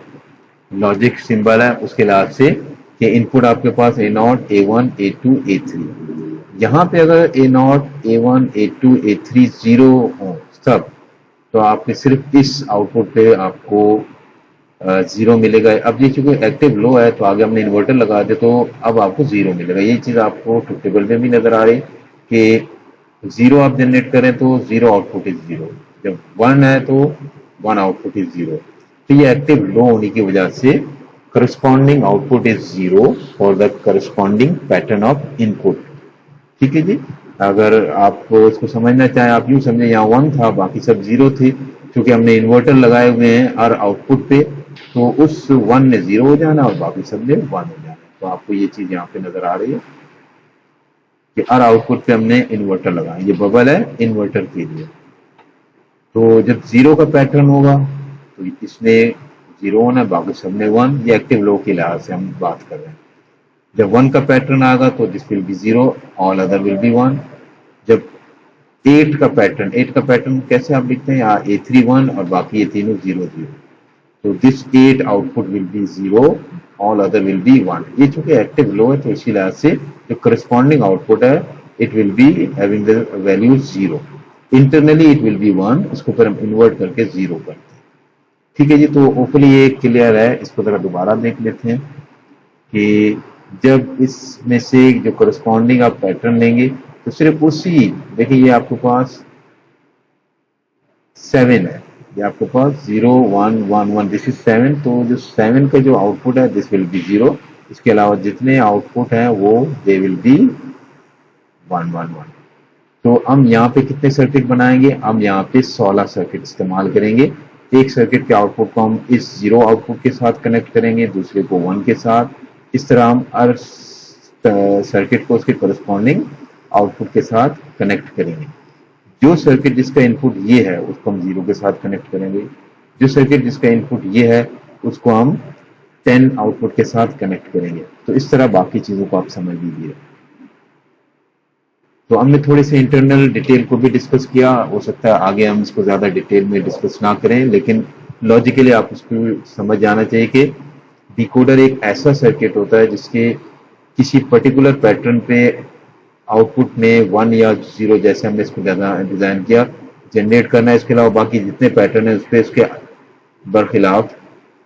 لاجک سمبل ہے اس کے لحاظ سے کہ انپٹ آپ کے پاس A0 A1 A2 A3. یہاں پہ اگر A0 A1 A2 A3 0 ہوں سب, تو آپ نے صرف اس آؤٹ پٹ پہ آپ کو 0 ملے گا. اب یہ چونکہ ایکٹیو لو ہے تو آگے ہم نے انورٹر لگا دیا تو اب آپ کو 0 ملے گا. یہ چیز آپ کو ٹروتھ ٹیبل میں بھی نظر آ رہی کہ 0 آپ جنریٹ کریں تو 0 آؤٹ پٹ از 0, جب 1 ہے تو 1 آؤٹ پٹ از 0. تو یہ ایکٹیو لو ہونے کی وجہ سے corresponding out put is 0 for the corresponding pattern of input. ٹھیک ہے جی. اگر آپ کو اس کو سمجھنا چاہیں آپ یوں سمجھیں یہاں 1 تھا باقی سب 0 تھے, کیونکہ ہم نے انورٹر لگائے ہوئے ہیں ہر آؤٹ پٹ پہ, تو اس 1 نے 0 ہو جانا اور باقی سب نے 1 ہو جانا. تو آپ کو یہ چیز یہاں پہ نظر آ رہی ہے کہ ہر آؤٹ پٹ پہ ہم نے انورٹر لگایا. یہ ببل ہے انورٹر کے لیے. تو جب 0 کا پیٹرن ہوگا تو اس نے 0 ہونا, باقی سب نے 1. یہ ایکٹیو لو کے لحاظ سے ہم بات کر رہے ہیں. جب 1 کا پیٹرن آئے گا تو this will be 0, all other will be 1. جب 8 کا پیٹرن کیسے آپ لکھتے ہیں, A3 1 اور باقی یہ تینوں 0 0. تو this 8 output will be 0, all other will be 1. یہ چونکہ ایکٹیو لو ہے تو اسی لحاظ سے جو کرسپونڈنگ آؤٹ پٹ ہے it will be having the value 0. Internally it will be 1, اس کو پھر ہم انورٹ کر کے 0 کرتے ہیں. ٹھیک ہے جی. تو اوپلی یہ کلیئر ہے. اس کو ذرا دوبارہ دیکھ لیتے ہیں کہ جب اس میں سے جو کرسپونڈنگ آپ پیٹرن لیں گے تو صرف اسی, دیکھیں یہ آپ کے پاس 7 ہے, یہ آپ کے پاس 0 1 1 1, دس از 7. تو جو 7 کا جو آؤٹ پٹ ہے دس ول بی 0. اس کے علاوہ جتنے آؤٹ پٹ ہیں وہ دے ول بی 1 1 1. تو ہم یہاں پہ کتنے سرکٹ بنائیں گے, ہم یہاں پہ 16 سرکٹ استعمال کریں گے. ایک سرکٹ کے آؤٹ پٹ کو ہم اس 0 آؤٹ پٹ کے ساتھ کنیکٹ کریں گے, دوسرے کو 1 کے ساتھ. اس طرح ہم ہر سرکٹ کو اس کے کرسپونڈنگ آؤٹ پٹ کے ساتھ کنیکٹ کریں گے. جو سرکٹ جس کا انپٹ یہ ہے اس کو ہم 0 کے ساتھ کنیکٹ کریں گے. جو سرکٹ جس کا انپٹ یہ ہے اس کو ہم 10 آؤٹ پٹ کے ساتھ کنیکٹ کریں گے. تو اس طرح باقی چیزوں کو آپ سمجھ لیجیے. تو ہم نے تھوڑے سے انٹرنل ڈیٹیل کو بھی ڈسکس کیا. ہو سکتا ہے آگے ہم اس کو زیادہ ڈیٹیل میں ڈسکس نہ کریں, لیکن लॉजिकली आप उसको समझ जाना चाहिए कि डिकोडर एक ऐसा सर्किट होता है जिसके किसी पर्टिकुलर पैटर्न पे आउटपुट में 1 या 0 जैसे हमने इसको डिजाइन किया जनरेट करना है। इसके अलावा बाकी जितने पैटर्न है उस पर उसके बरखिलाफ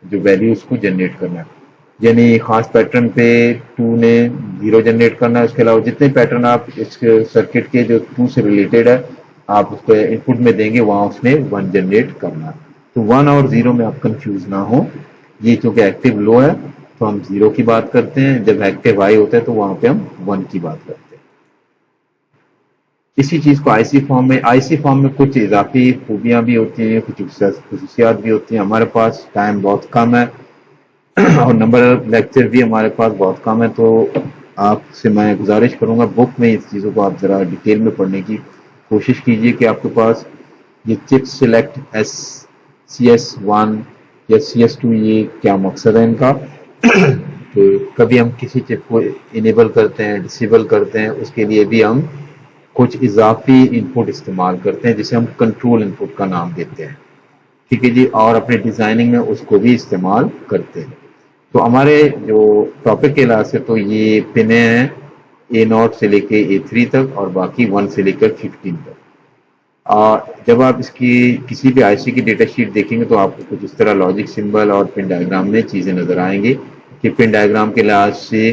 जो वैल्यू उसको जनरेट करना है, यानी खास पैटर्न पे 2 ने 0 जनरेट करना है। उसके अलावा जितने पैटर्न आप इस सर्किट के जो 2 से रिलेटेड है आप उसको इनपुट में देंगे वहां उसने 1 जनरेट करना है। तो 1 और 0 में आप कंफ्यूज ना हो। ये चूंकि एक्टिव लो है तो हम 0 की बात करते हैं, जब एक्टिव हाई होता है तो वहां पे हम 1 की बात करते हैं। इसी चीज को आईसी फॉर्म में कुछ इजाफी खूबियां भी होती हैं, कुछ खसूसियात भी होती हैं। हमारे पास टाइम बहुत कम है और नंबर ऑफ लेक्चर भी हमारे पास बहुत कम है, तो आपसे मैं गुजारिश करूंगा बुक में इस चीज़ों को आप ज़रा डिटेल में पढ़ने की कोशिश कीजिए कि आपके पास ये चिप सिलेक्ट CS1 या CS2 ये क्या मकसद है इनका। तो कभी हम किसी चिप को इनेबल करते हैं, डिसेबल करते हैं, उसके लिए भी हम कुछ इजाफी इनपुट इस्तेमाल करते हैं जिसे हम कंट्रोल इनपुट का नाम देते हैं, ठीक है जी, और अपने डिजाइनिंग में उसको भी इस्तेमाल करते हैं। तो हमारे जो टॉपिक के लिहाज से तो ये पिने हैं A0 से लेके A3 तक और बाकी 1 से लेकर 15 तक। जब आप इसकी किसी भी आईसी की डेटा शीट देखेंगे तो आपको कुछ इस तरह लॉजिक सिंबल और पिन डायग्राम में चीजें नजर आएंगी कि पिन डायग्राम के लिहाज से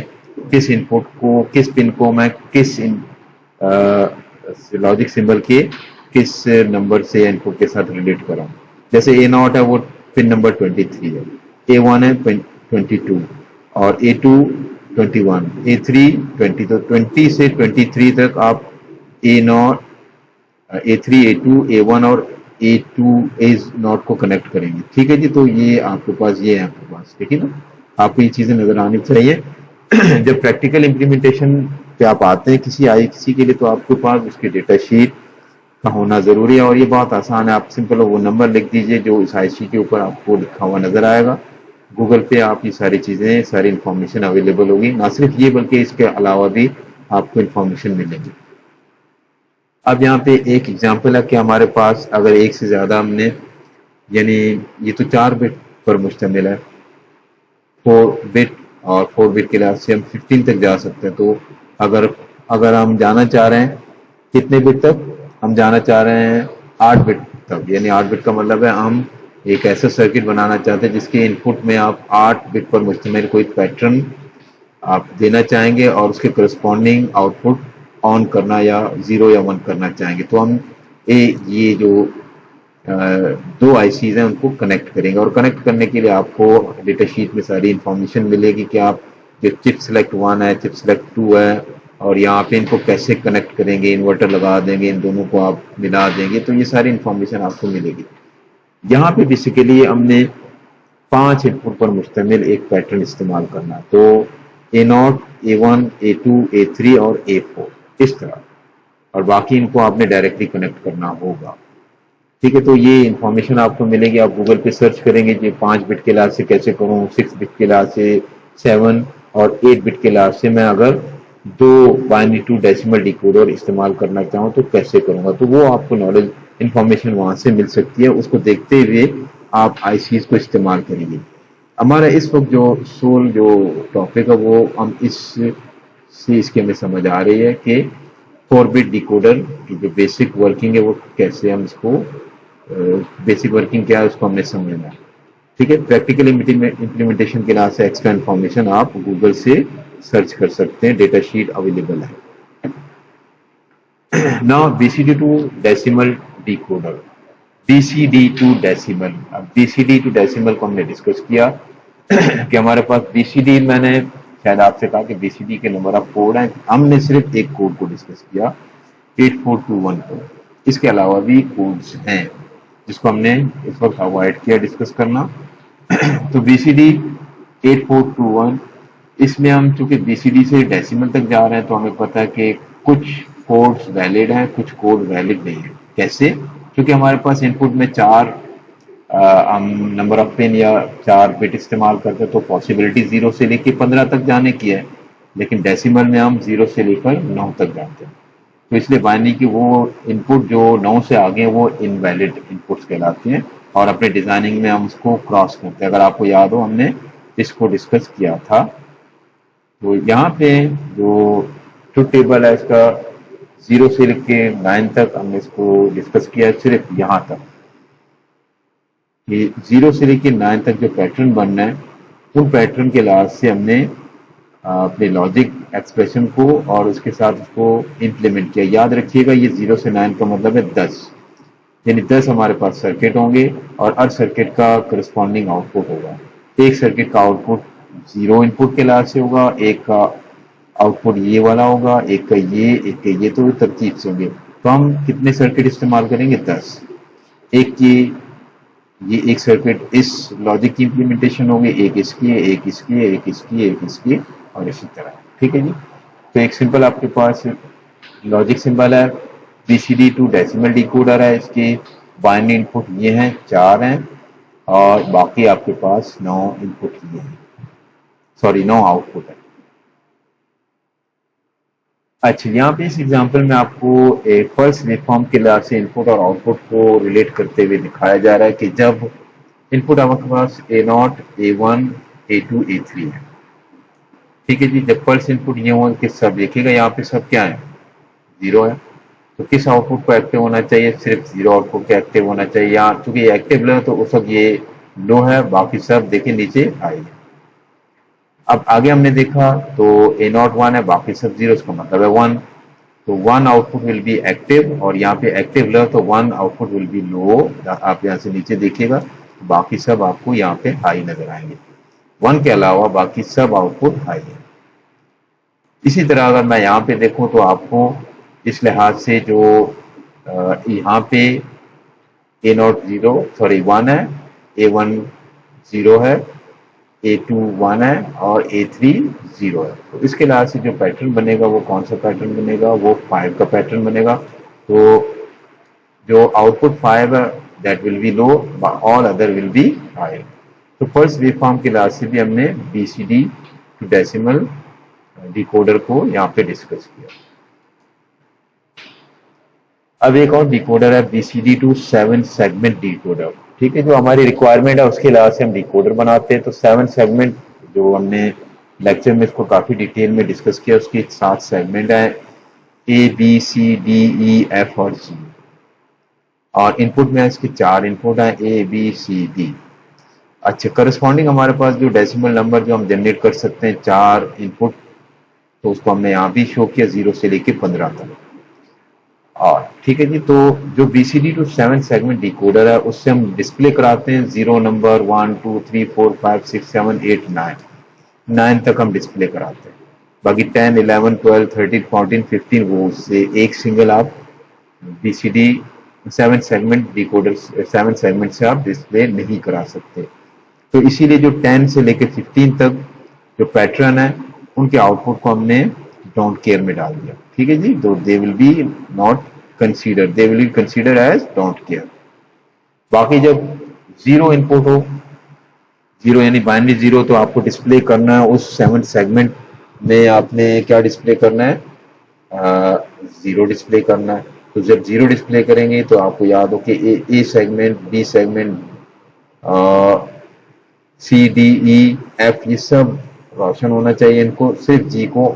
किस इनपुट को, किस पिन को मैं किस लॉजिक सिंबल के किस नंबर से इनपुट के साथ रिलेट कराऊं। जैसे A0 है वो पिन नंबर 23 है, A1 है 22 और A2 21, A3 20। तो 20 से 23 तक आप A0, A3, A2, A1 और A0 को कनेक्ट करेंगे, ठीक है जी। तो ये आपके पास ये है आपके पास, ठीक है ना, आपको ये चीजें नजर आनी चाहिए। जब प्रैक्टिकल इम्प्लीमेंटेशन पे आप आते हैं किसी के लिए तो आपके पास उसकी डेटा शीट का होना जरूरी है, और ये बहुत आसान है। आप सिंपल वो नंबर लिख दीजिए जो इस आईसी के ऊपर आपको लिखा हुआ नजर आएगा। गूगल पे आप ये सारी चीजें, सारी इंफॉर्मेशन अवेलेबल होगी, ना सिर्फ ये बल्कि इसके अलावा भी आपको इंफॉर्मेशन मिलेगी। अब यहाँ पे एक एग्जांपल है कि हमारे पास अगर एक से ज्यादा हमने, यानी ये तो 4 बिट पर मुश्तमिल है, 4 बिट और 4 बिट के लिहाज से हम 15 तक जा सकते हैं। तो अगर हम जाना चाह रहे हैं कितने बिट तक, हम जाना चाह रहे हैं 8 बिट तक, यानी 8 बिट का मतलब है हम एक ऐसा सर्किट बनाना चाहते हैं जिसके इनपुट में आप 8 बिट पर मुश्तमिल कोई पैटर्न आप देना चाहेंगे और उसके करस्पॉन्डिंग आउटपुट ऑन करना या 0 या 1 करना चाहेंगे। तो हम ये जो 2 आईसीज हैं उनको कनेक्ट करेंगे, और कनेक्ट करने के लिए आपको डेटा शीट में सारी इंफॉर्मेशन मिलेगी कि आप जो चिप सेलेक्ट 1 है, चिप सेलेक्ट 2 है, और यहाँ पे इनको कैसे कनेक्ट करेंगे, इन्वर्टर लगा देंगे, इन दोनों को आप मिला देंगे, तो ये सारी इंफॉर्मेशन आपको मिलेगी। यहाँ पे बेसिकली हमने 5 इनपुट पर मुश्तमिल एक पैटर्न इस्तेमाल करना, तो A0, A1, A2, A3 और A4 इस तरह, और बाकी इनको आपने डायरेक्टली कनेक्ट करना होगा, ठीक है। तो ये इंफॉर्मेशन आपको मिलेगी, आप गूगल पे सर्च करेंगे कि 5 बिट के लिहाज से कैसे करूँ, 6 बिट के लिहाज से, 7 और 8 बिट के लिहाज से मैं अगर 2 बाइनरी टू डेसिमल डिकोडर इस्तेमाल करना चाहूँ तो कैसे करूँगा। तो वो आपको नॉलेज इंफॉर्मेशन वहां से मिल सकती है, उसको देखते हुए आप आईसीज को इस्तेमाल करेंगे। हमारा इस वक्त जो टॉपिक है वो हम इसके हमें समझ आ रही है कि 4 बिट डिकोडर की जो बेसिक वर्किंग है वो कैसे हम इसको, बेसिक वर्किंग क्या है उसको हमने समझना है, ठीक है। प्रैक्टिकल इम्प्लीमेंटेशन के लिहाज से एक्स्ट्रा इन्फॉर्मेशन आप गूगल से सर्च कर सकते हैं, डेटा शीट अवेलेबल है। Now BCD to decimal decoder, BCD to decimal. अब BCD टू डेसिमल को हमने डिस्कस किया कि हमारे पास BCD, मैंने शायद आपसे कहा कि BCD के नंबर ऑफ कोड हैं, हमने सिर्फ एक कोड को डिस्कस किया 8421 को, इसके अलावा भी कोड्स हैं जिसको हमने इस वक्त अवॉइड किया डिस्कस करना। तो BCD 8421, इसमें हम चूंकि BCD से डेसिमल तक जा रहे हैं तो हमें पता है कि कुछ कोड्स वैलिड हैं, कुछ कोड वैलिड नहीं है। कैसे? क्योंकि हमारे पास इनपुट में 4 हम नंबर ऑफ पिन या 4 बिट इस्तेमाल करते हैं, तो पॉसिबिलिटी 0 से लेकर 15 तक जाने की है, लेकिन डेसिमल में हम 0 से लेकर 9 तक जाते हैं। तो इसलिए बाइनरी की वो इनपुट जो 9 से आगे हैं वो इनवैलिड इनपुट्स कहलाते हैं, اور اپنے ڈیزائننگ میں ہم اس کو کراس کرتے ہیں. اگر آپ کو یاد ہو ہم نے اس کو ڈسکس کیا تھا. تو یہاں پہ جو ٹروتھ ٹیبل ہے اس کا 0 سے لے کے 9 تک ہم نے اس کو ڈسکس کیا ہے. صرف یہاں تک کہ 0 سے لے کے 9 تک جو پیٹرن بننا ہے ان پیٹرن کے لحاظ سے ہم نے اپنے لاجک ایکسپریشن کو اور اس کے ساتھ اس کو امپلیمنٹ کیا. یاد رکھیے گا یہ 0 سے 9 کا مطلب ہے 10، یعنی 10 ہمارے پاس سرکٹ ہوں گے اور ہر سرکٹ کا کرسپونڈنگ آؤٹ پٹ ہوگا. ایک سرکٹ کا آؤٹ پٹ 0 ان پٹ کے لحاظ سے ہوگا، ایک کا آؤٹ پٹ یہ والا ہوگا، ایک کا یہ، تو ترتیب سے ہوں گے. تو ہم کتنے سرکٹ استعمال کریں گے؟ 10. ایک کی یہ ایک سرکٹ اس لاجک کی امپلیمنٹیشن ہوگی، ایک اس کی، ایک اس کی، ایک اس کی، ایک اس کی، اور اسی طرح. ٹھیک ہے جی. تو ایک سمپل آپ کے پاس لاجک سمبل ہے. BCD ٹو ڈیسیمل ڈیکوڈر ہے. اس کی بائنری ان پٹ یہ ہیں 4 ہیں اور باقی آپ کے پاس 9 ان پٹ یہ ہیں، 9 آؤٹ پٹ ہے. اچھا، یہاں پہ اس ایگزامپل میں آپ کو پلس ویو فارم کے لحاظ سے ان پٹ اور آؤٹ پٹ کو ریلیٹ کرتے ہوئے دکھایا جا رہا ہے کہ جب ان پٹ آپ کے پاس A0 A1 A2 A3 ہے. ٹھیک ہے جی. جب پلس ان پٹ یہ ہو کہ سب دیکھیے گا یہاں پہ سب کیا ہے؟ 0 ہے. تو کس آؤٹ پٹ کو ایکٹیو ہونا چاہیے؟ صرف 0 آؤٹ پٹ کو ایکٹیو ہونا چاہیے. یہاں چونکہ یہ ایکٹیو ہے تو اس وقت یہ لو ہے، باقی سب دیکھیں نیچے آئے گا. اب آگے ہم نے دیکھا تو A0 1 ہے، باقی سب 0، اس کا مطلب ہے 1. تو 1 output will be active, اور یہاں پہ ایکٹیو لو تو 1 آؤٹ پٹ ول بی لو. آپ یہاں سے نیچے دیکھیے گا باقی سب آپ کو یہاں پہ ہائی نظر آئیں گے. 1 کے علاوہ باقی سب آؤٹ پٹ ہائی ہے. اسی طرح اگر میں یہاں پہ دیکھوں تو آپ کو اس لحاظ سے جو یہاں پہ A0 1 ہے، A1 0 ہے، A2 1 ہے اور A3 0 ہے. تو اس کے لحاظ سے جو پیٹرن بنے گا وہ کون سا پیٹرن بنے گا؟ وہ 5 کا پیٹرن بنے گا. تو جو آؤٹ پٹ 5 ہے that will be low, all other will be high. تو فرسٹ ویو فارم کے لحاظ سے بھی ہم نے BCD ٹو ڈیسیمل ڈیکوڈر کو یہاں پہ ڈسکس کیا. اب ایک اور ڈیکوڈر ہے BCD ٹو 7 سیگمنٹ ڈیکوڈر. ٹھیک ہے. جو ہماری ریکوائرمنٹ ہے اس کے لحاظ سے ہم ڈیکوڈر بناتے ہیں. تو 7 سیگمنٹ جو ہم نے لیکچر میں اس کو کافی ڈیٹیل میں ڈسکس کیا، اس کی 7 سیگمنٹ ہیں A B C D E F اور G. اور ان پٹ میں اس کے 4 ان پٹ ہیں ABCD. اچھا، کرسپونڈنگ ہمارے پاس جو ڈیسیمل نمبر جو ہم جنریٹ کر سکتے ہیں 4 ان پٹ، تو اس کو ہم نے یہاں بھی شو کیا 0 سے لے کے 15 تک. اور ٹھیک ہے جی. تو جو BCD ٹو 7 سیگمنٹ ڈیکوڈر ہے اس سے ہم ڈسپلے کراتے ہیں 0 نمبر 1 2 3 4 5 6 7 8 9 تک ہم ڈسپلے کراتے ہیں. باقی 10 11 12 13 14 15 وہ اس سے ایک سنگل آپ BCD 7 سیگمنٹ ڈیکوڈر 7 سیگمنٹ سے آپ ڈسپلے نہیں کرا سکتے. تو اسی لیے جو 10 سے لے کے 15 تک جو پیٹرن ہے ان کے آؤٹ پٹ کو ہم نے ڈونٹ کیئر میں ڈال دیا. ٹھیک ہے جی. تو they will be not consider, they will be consider as don't care. باقی جب 0 ان پٹ ہو، 0 یعنی بائنری 0، تو آپ کو ڈسپلے کرنا ہے اس 7 سیگمنٹ میں آپ نے کیا ڈسپلے کرنا ہے؟ 0 ڈسپلے کرنا ہے. تو جب 0 ڈسپلے کریں گے تو آپ کو یاد ہو کہ A segment, B segment, CDEF یہ سب روشن ہونا چاہیے. ان کو صرف G کو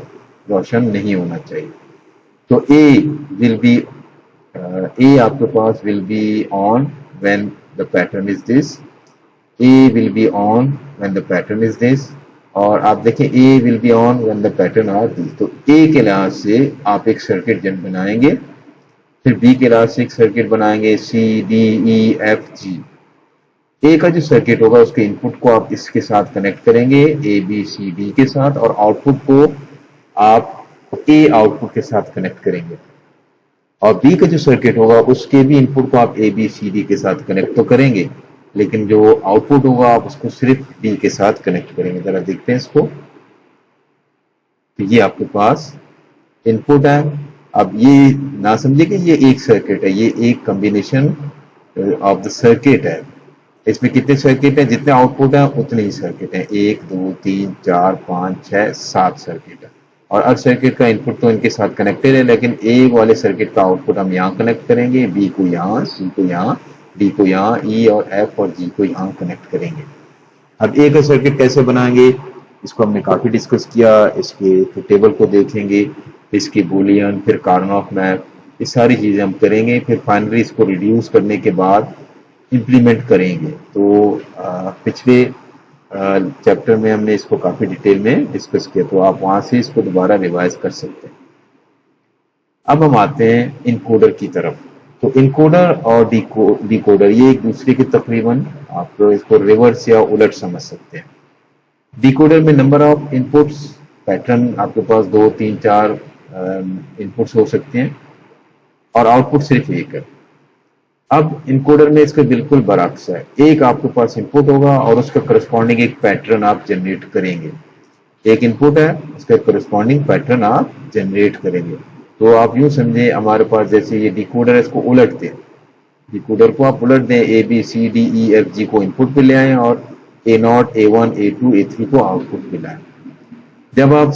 روشن نہیں ہونا چاہیے. تو A ول بی آپ کے پاس will be on when the pattern is this. A will be on when the pattern is this. اور آپ دیکھیں A will be on when the pattern are this. تو A کے لحاظ سے آپ ایک سرکٹ بنائیں گے، پھر B کے لحاظ سے ایک سرکٹ بنائیں گے CDEFG. A کا جو سرکٹ ہوگا اس کے ان پٹ کو آپ اس کے ساتھ کنیکٹ کریں گے ABCD کے ساتھ، اور آؤٹ پٹ کو آپ A آؤٹ پٹ کے ساتھ کنیکٹ کریں گے. اور B کا جو سرکٹ ہوگا اس کے بھی ان پٹ کو آپ ABCD کے ساتھ کنیکٹ تو کریں گے، لیکن جو آؤٹ پٹ ہوگا آپ اس کو صرف D کے ساتھ کنیکٹ کریں گے. ذرا دیکھتے ہیں اس کو. تو یہ آپ کے پاس ان پٹ ہے. اب یہ نہ سمجھے کہ یہ ایک سرکٹ ہے، یہ ایک کمبینیشن آف دا سرکٹ ہے. اس میں کتنے سرکٹ ہیں؟ جتنے آؤٹ پٹ ہیں اتنے ہی سرکٹ ہیں. 1 2 3 4 5 6 7 سرکٹ ہے. اور ہر سرکٹ کا ان پٹ تو ان کے ساتھ کنیکٹڈ ہے، لیکن A والے سرکٹ کا آؤٹ پٹ ہم یہاں کنیکٹ کریں گے، B کو یہاں، C کو یہاں डी को यहाँ, ई और एफ और जी को यहाँ कनेक्ट करेंगे। अब ए का सर्किट कैसे बनाएंगे, इसको हमने काफी डिस्कस किया। इसके फिर टेबल को देखेंगे, इसकी बूलियन, फिर कार्नोफ मैप, ये सारी चीजें हम करेंगे। फिर फाइनली इसको रिड्यूस करने के बाद इम्प्लीमेंट करेंगे। तो पिछले चैप्टर में हमने इसको काफी डिटेल में डिस्कस किया, तो आप वहां से इसको दोबारा रिवाइज कर सकते हैं। अब हम आते हैं इनकोडर की तरफ। तो इनकोडर और डिकोडर ये एक दूसरे के तकरीबन आप इसको रिवर्स या उलट समझ सकते हैं। डिकोडर में नंबर ऑफ इनपुट्स पैटर्न आपके पास 2, 3, 4 इनपुट्स हो सकते हैं और आउटपुट सिर्फ एक है। अब इनकोडर में इसका बिल्कुल बरअक्स है, एक आपके पास इनपुट होगा और उसका करस्पॉन्डिंग एक पैटर्न आप जनरेट करेंगे। एक इनपुट है, उसका करस्पॉन्डिंग पैटर्न आप जनरेट करेंगे। तो आप यूं समझे हमारे पास जैसे ये डिकोडर है, इसको उलट दें, डिकोडर को आप उलट दें, A B C D E F G को इनपुट पे ले आए और A0, A1, A2, A3 को आउटपुट पे लाएं। जब आप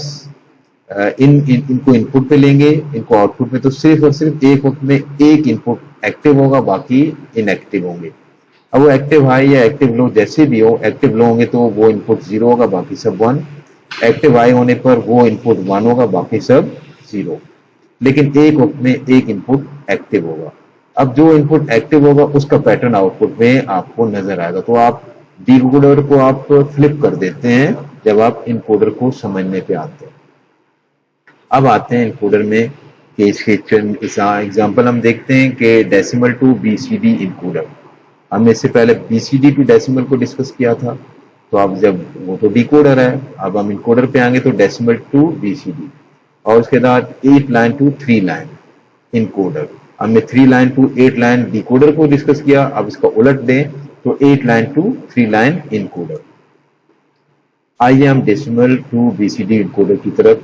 इनको इनपुट पे लेंगे, इनको आउटपुट में, तो सिर्फ और सिर्फ एक वक्त में एक इनपुट एक्टिव होगा, बाकी इनएक्टिव होंगे। अब वो एक्टिव हाई या एक्टिव लो जैसे भी हो, एक्टिव लो होंगे तो वो इनपुट 0 होगा, बाकी सब 1। एक्टिव हाई होने पर वो इनपुट 1 होगा, बाकी सब 0। लेकिन एक वक्त में एक इनपुट एक्टिव होगा। अब जो इनपुट एक्टिव होगा उसका पैटर्न आउटपुट में आपको नजर आएगा। तो आप डिकोडर को आप फ्लिप कर देते हैं जब आप इनकोडर को समझने पे आते हैं। अब आते हैं इनकोडर में कि इसके एग्जांपल हम देखते हैं कि डेसिमल टू बीसीडी इनकोडर। हमने इससे पहले बीसीडी टू डेसिमल को डिस्कस किया था, तो अब जब वो तो डिकोडर है, अब हम इनकोडर पे आएंगे तो डेसिमल टू बीसीडी और उसके बाद 8 लाइन टू 3 लाइन इनकोडर। हमने 3 लाइन टू 8 लाइन डिकोडर को डिस्कस किया, अब इसका उलट दें तो 8 लाइन टू 3 लाइन इनकोडर। आइए हम डेसिमल टू बीसीडी इनकोडर की तरफ।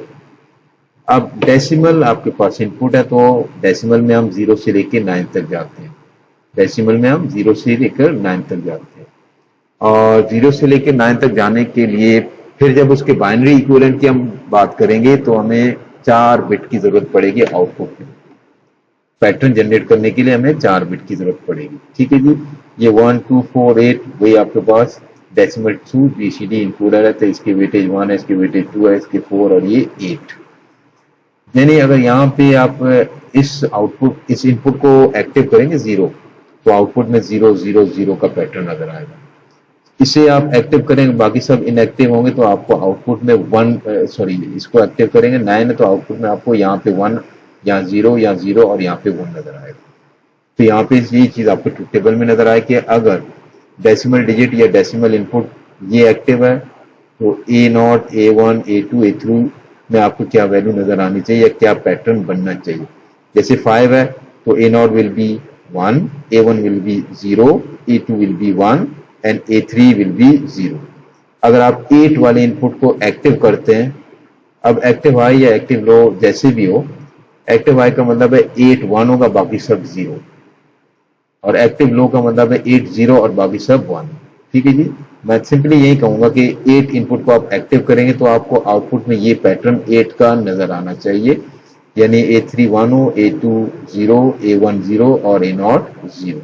अब डेसिमल आपके पास इनपुट है, तो डेसिमल में हम 0 से लेकर 9 तक जाते हैं। डेसिमल में हम 0 से लेकर 9 तक जाते हैं और 0 से लेकर 9 तक जाने के लिए फिर जब उसके बाइनरी इक्विवेलेंट की हम बात करेंगे तो हमें 4 बिट की जरूरत पड़ेगी आउटपुट में। पैटर्न जनरेट करने के लिए हमें 4 बिट की जरूरत पड़ेगी। ठीक है जी, ये 1, 2, 4, 8 वही आपके पास डेसिमल टू बीसीडी इनकोडर है, तो इसकी वेटेज 1 है, इसकी वेटेज 2 है, इसके 4 और ये 8। यानी अगर यहाँ पे आप इस इनपुट को एक्टिव करेंगे 0, तो आउटपुट में 0, 0, 0 का पैटर्न नजर आएगा। इसे आप एक्टिव करेंगे, बाकी सब इनएक्टिव होंगे, तो आपको आउटपुट में इसको एक्टिव करेंगे 9 है, तो आउटपुट में आपको यहाँ पे 1 या 0 और यहाँ पे 1 नजर आएगा। तो यहाँ पे ये चीज आपको टेबल में नजर आए कि अगर डेसिमल डिजिट या डेसिमल इनपुट ये एक्टिव है तो A0, A1, A2, A3 में आपको क्या वैल्यू नजर आनी चाहिए या क्या पैटर्न बनना चाहिए। जैसे 5 है तो A0 will B 1, A1 will be 0, A2 will be 1 and A3 will be 0। अगर आप 8 वाले इनपुट को एक्टिव करते हैं, अब एक्टिव हाई या एक्टिव लो जैसे भी हो, एक्टिव हाई का मतलब है 8 1 होगा, बाकी सब 0, और एक्टिव लो का मतलब है 8 0 और बाकी सब 1। ठीक है जी, मैं सिंपली यही कहूंगा कि 8 इनपुट को आप एक्टिव करेंगे तो आपको आउटपुट में ये पैटर्न 8 का नजर आना चाहिए, यानी A3 1 हो, A2 0, A1 0 और A0 0।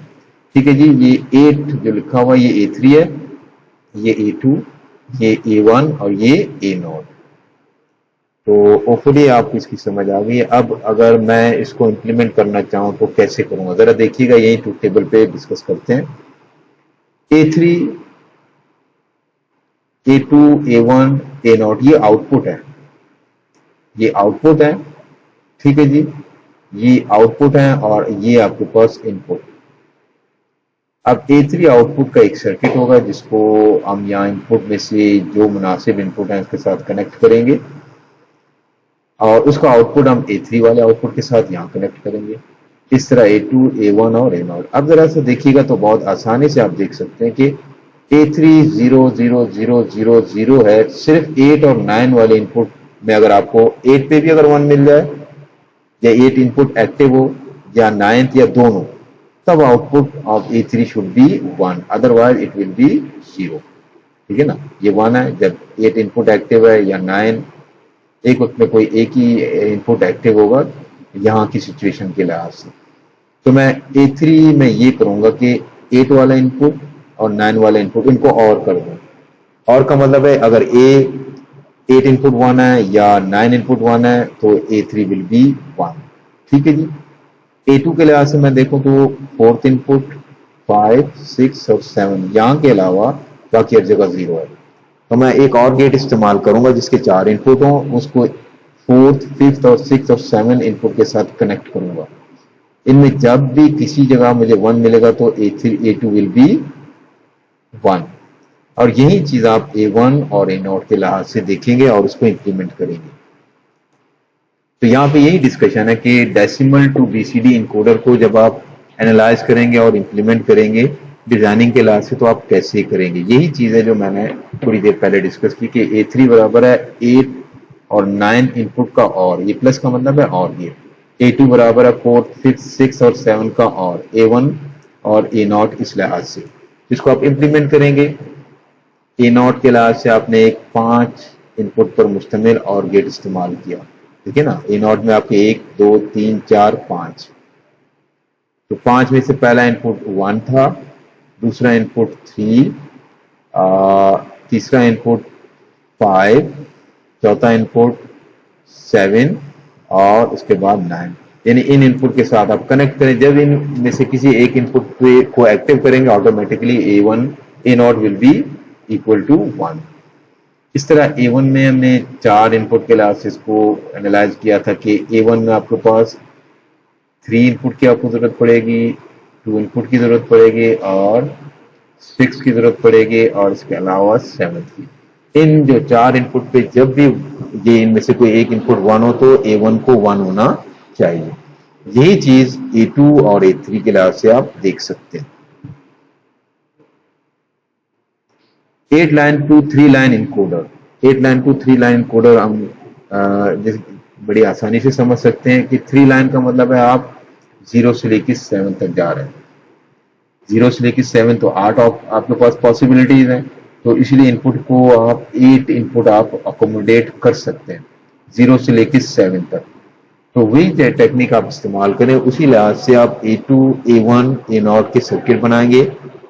ठीक है जी, ये 8 जो लिखा हुआ ये A3 है, ये A2, ये A1 और ये A0। तो होपफुली आपको इसकी समझ आ गई है। अब अगर मैं इसको इम्प्लीमेंट करना चाहूँ तो कैसे करूँगा, जरा देखिएगा, यही टू टेबल पे डिस्कस करते हैं। A3, A2, A1, A0 ये आउटपुट है, ये आउटपुट है। ठीक है जी, ये आउटपुट है और ये आपके पास इनपुट। अब A3 आउटपुट का एक सर्किट होगा जिसको हम यहाँ इनपुट में से जो मुनासिब इनपुट है उसके साथ कनेक्ट करेंगे और उसका आउटपुट हम A3 वाले आउटपुट के साथ यहाँ कनेक्ट करेंगे। इस तरह A2, A1 और A0। अब जरा से देखिएगा तो बहुत आसानी से आप देख सकते हैं कि A3 0 0 0 0 0 है। सिर्फ 8 और 9 वाले इनपुट में अगर आपको 8 पे भी अगर 1 मिल जाए या 8 इनपुट एक्टिव हो या 9th या दोनों, तब output of A3 should be 1, otherwise it will be 0। ठीक है ना, ये 1 है जब 8 इनपुट एक्टिव है या 9, एक वक्त में कोई एक ही इनपुट एक्टिव होगा यहाँ की सिचुएशन के लिहाज से। तो मैं A3 में ये करूंगा कि 8 वाला इनपुट और 9 वाला इनपुट इनको और कर दो। और का मतलब है अगर A8 इनपुट 1 है या 9 इनपुट 1 है तो A3 विल बी 1। ठीक है जी। A2 के लिहाज से मैं देखूं तो 4th इनपुट 5, 6 और 7, यहाँ के अलावा बाकी हर जगह 0 है। तो मैं एक और गेट इस्तेमाल करूंगा जिसके 4 इनपुट हों, उसको 4th, 5th और 6th और 7 इनपुट के साथ कनेक्ट करूंगा। इनमें जब भी किसी जगह मुझे 1 मिलेगा तो A2 विल बी 1। और यही चीज आप A1 और A0 के लिहाज से देखेंगे और उसको इंप्लीमेंट करेंगे। तो यहाँ पे यही डिस्कशन है कि डेसिमल टू BCD इनकोडर को जब आप एनालाइज करेंगे और इंप्लीमेंट करेंगे डिजाइनिंग के लिहाज से तो आप कैसे करेंगे। यही चीज है जो मैंने थोड़ी देर पहले डिस्कस की कि A3 बराबर है 8 और 9 इनपुट का और, ये प्लस का मतलब है और, ये A2 बराबर है 4, 5, 6 और 7 का और, A1 और A0 इस लिहाज से जिसको आप इंप्लीमेंट करेंगे। A0 के लिहाज से आपने एक 5 इनपुट पर मुश्तमिल और गेट इस्तेमाल किया, ठीक है ना। A0 में आपके 1, 2, 3, 4, 5, तो 5 में से पहला इनपुट 1 था, दूसरा इनपुट 3, तीसरा इनपुट 5, चौथा इनपुट 7 और उसके बाद 9। यानी इन इनपुट के साथ आप कनेक्ट करें। जब इन में से किसी एक इनपुट को एक्टिव करेंगे automatically A0 will be equal to 1। इस तरह A1 में हमने 4 इनपुट के लिहाज से इसको एनालाइज किया था कि A1 में आपके पास 3 इनपुट की आपको जरूरत पड़ेगी, 2 इनपुट की जरूरत पड़ेगी और 6 की जरूरत पड़ेगी और इसके अलावा 7 की। इन जो 4 इनपुट पे जब भी ये इनमें से कोई एक इनपुट 1 हो तो A1 को 1 होना चाहिए। यही चीज A2 और A3 के लिहाज से आप देख सकते हैं। 8 line to 3 line encoder, 8 line to 3 line encoder हम बड़ी आसानी से समझ सकते हैं कि 3 लाइन का मतलब है आप 0 से लेकर 7 तक जा रहे हैं। 0 से लेकर 7 तो 8 आपके पास पॉसिबिलिटीज हैं, तो इसलिए इनपुट को आप 8 इनपुट आप अकोमोडेट कर सकते हैं 0 से लेकर 7 तक। तो वही टेक्निक आप इस्तेमाल करें, उसी लिहाज से आप A2, A1, A0 के सर्किट बनाएंगे।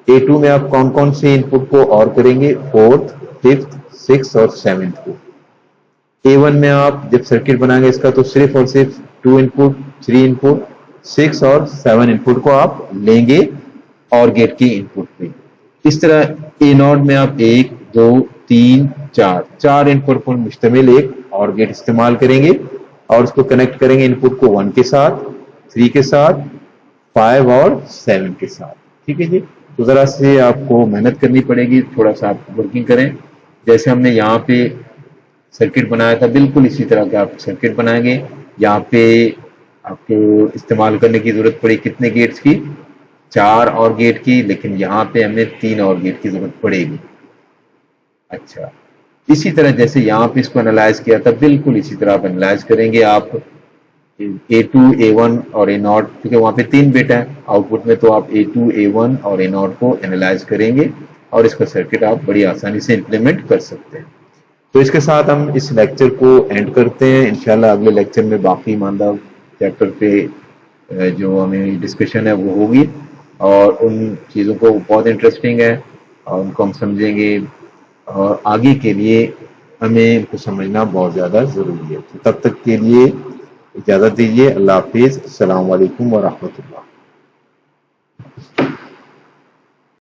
A2 में आप कौन कौन से इनपुट को और करेंगे, 4th, 5th, 6th और 7th को। A1 में आप जब सर्किट बनाएंगे इसका तो सिर्फ और सिर्फ 2 इनपुट, 3 इनपुट, 6 और 7 इनपुट को आप लेंगे और गेट की इनपुट पे। इस तरह A0 में आप 1, 2, 3, 4 इनपुट पर मुश्तमिल एक और गेट इस्तेमाल करेंगे और उसको कनेक्ट करेंगे इनपुट को 1 के साथ, 3 के साथ, 5 और 7 के साथ। ठीक है जी। तो जरा से आपको मेहनत करनी पड़ेगी, थोड़ा सा आप वर्किंग करें। जैसे हमने यहाँ पे सर्किट बनाया था बिल्कुल इसी तरह का आप सर्किट बनाएंगे। यहाँ पे आपको इस्तेमाल करने की जरूरत पड़ी कितने गेट्स की, 4 और गेट की, लेकिन यहाँ पे हमें 3 और गेट की जरूरत पड़ेगी। अच्छा, इसी तरह जैसे यहाँ पे इसको एनालाइज किया था बिल्कुल इसी तरह आप एनालाइज करेंगे। आप A2, A1 और A0, क्योंकि वहाँ पे 3 बिट है आउटपुट में, तो आप A2, A1 और A0 को एनालाइज करेंगे और इसका सर्किट आप बड़ी आसानी से इंप्लीमेंट कर सकते हैं। तो इसके साथ हम इस लेक्चर को एंड करते हैं। इंशाल्लाह अगले लेक्चर में बाकी मानदा चैप्टर पे जो हमें डिस्कशन है वो होगी और उन चीज़ों को बहुत इंटरेस्टिंग है और उनको हम समझेंगे और आगे के लिए हमें इनको समझना बहुत ज़्यादा ज़रूरी है। तो तब तक के लिए इजाज़त दीजिए। अल्लाह हाफिज़। अस्सलाम वालेकुम व रहमतुल्लाह।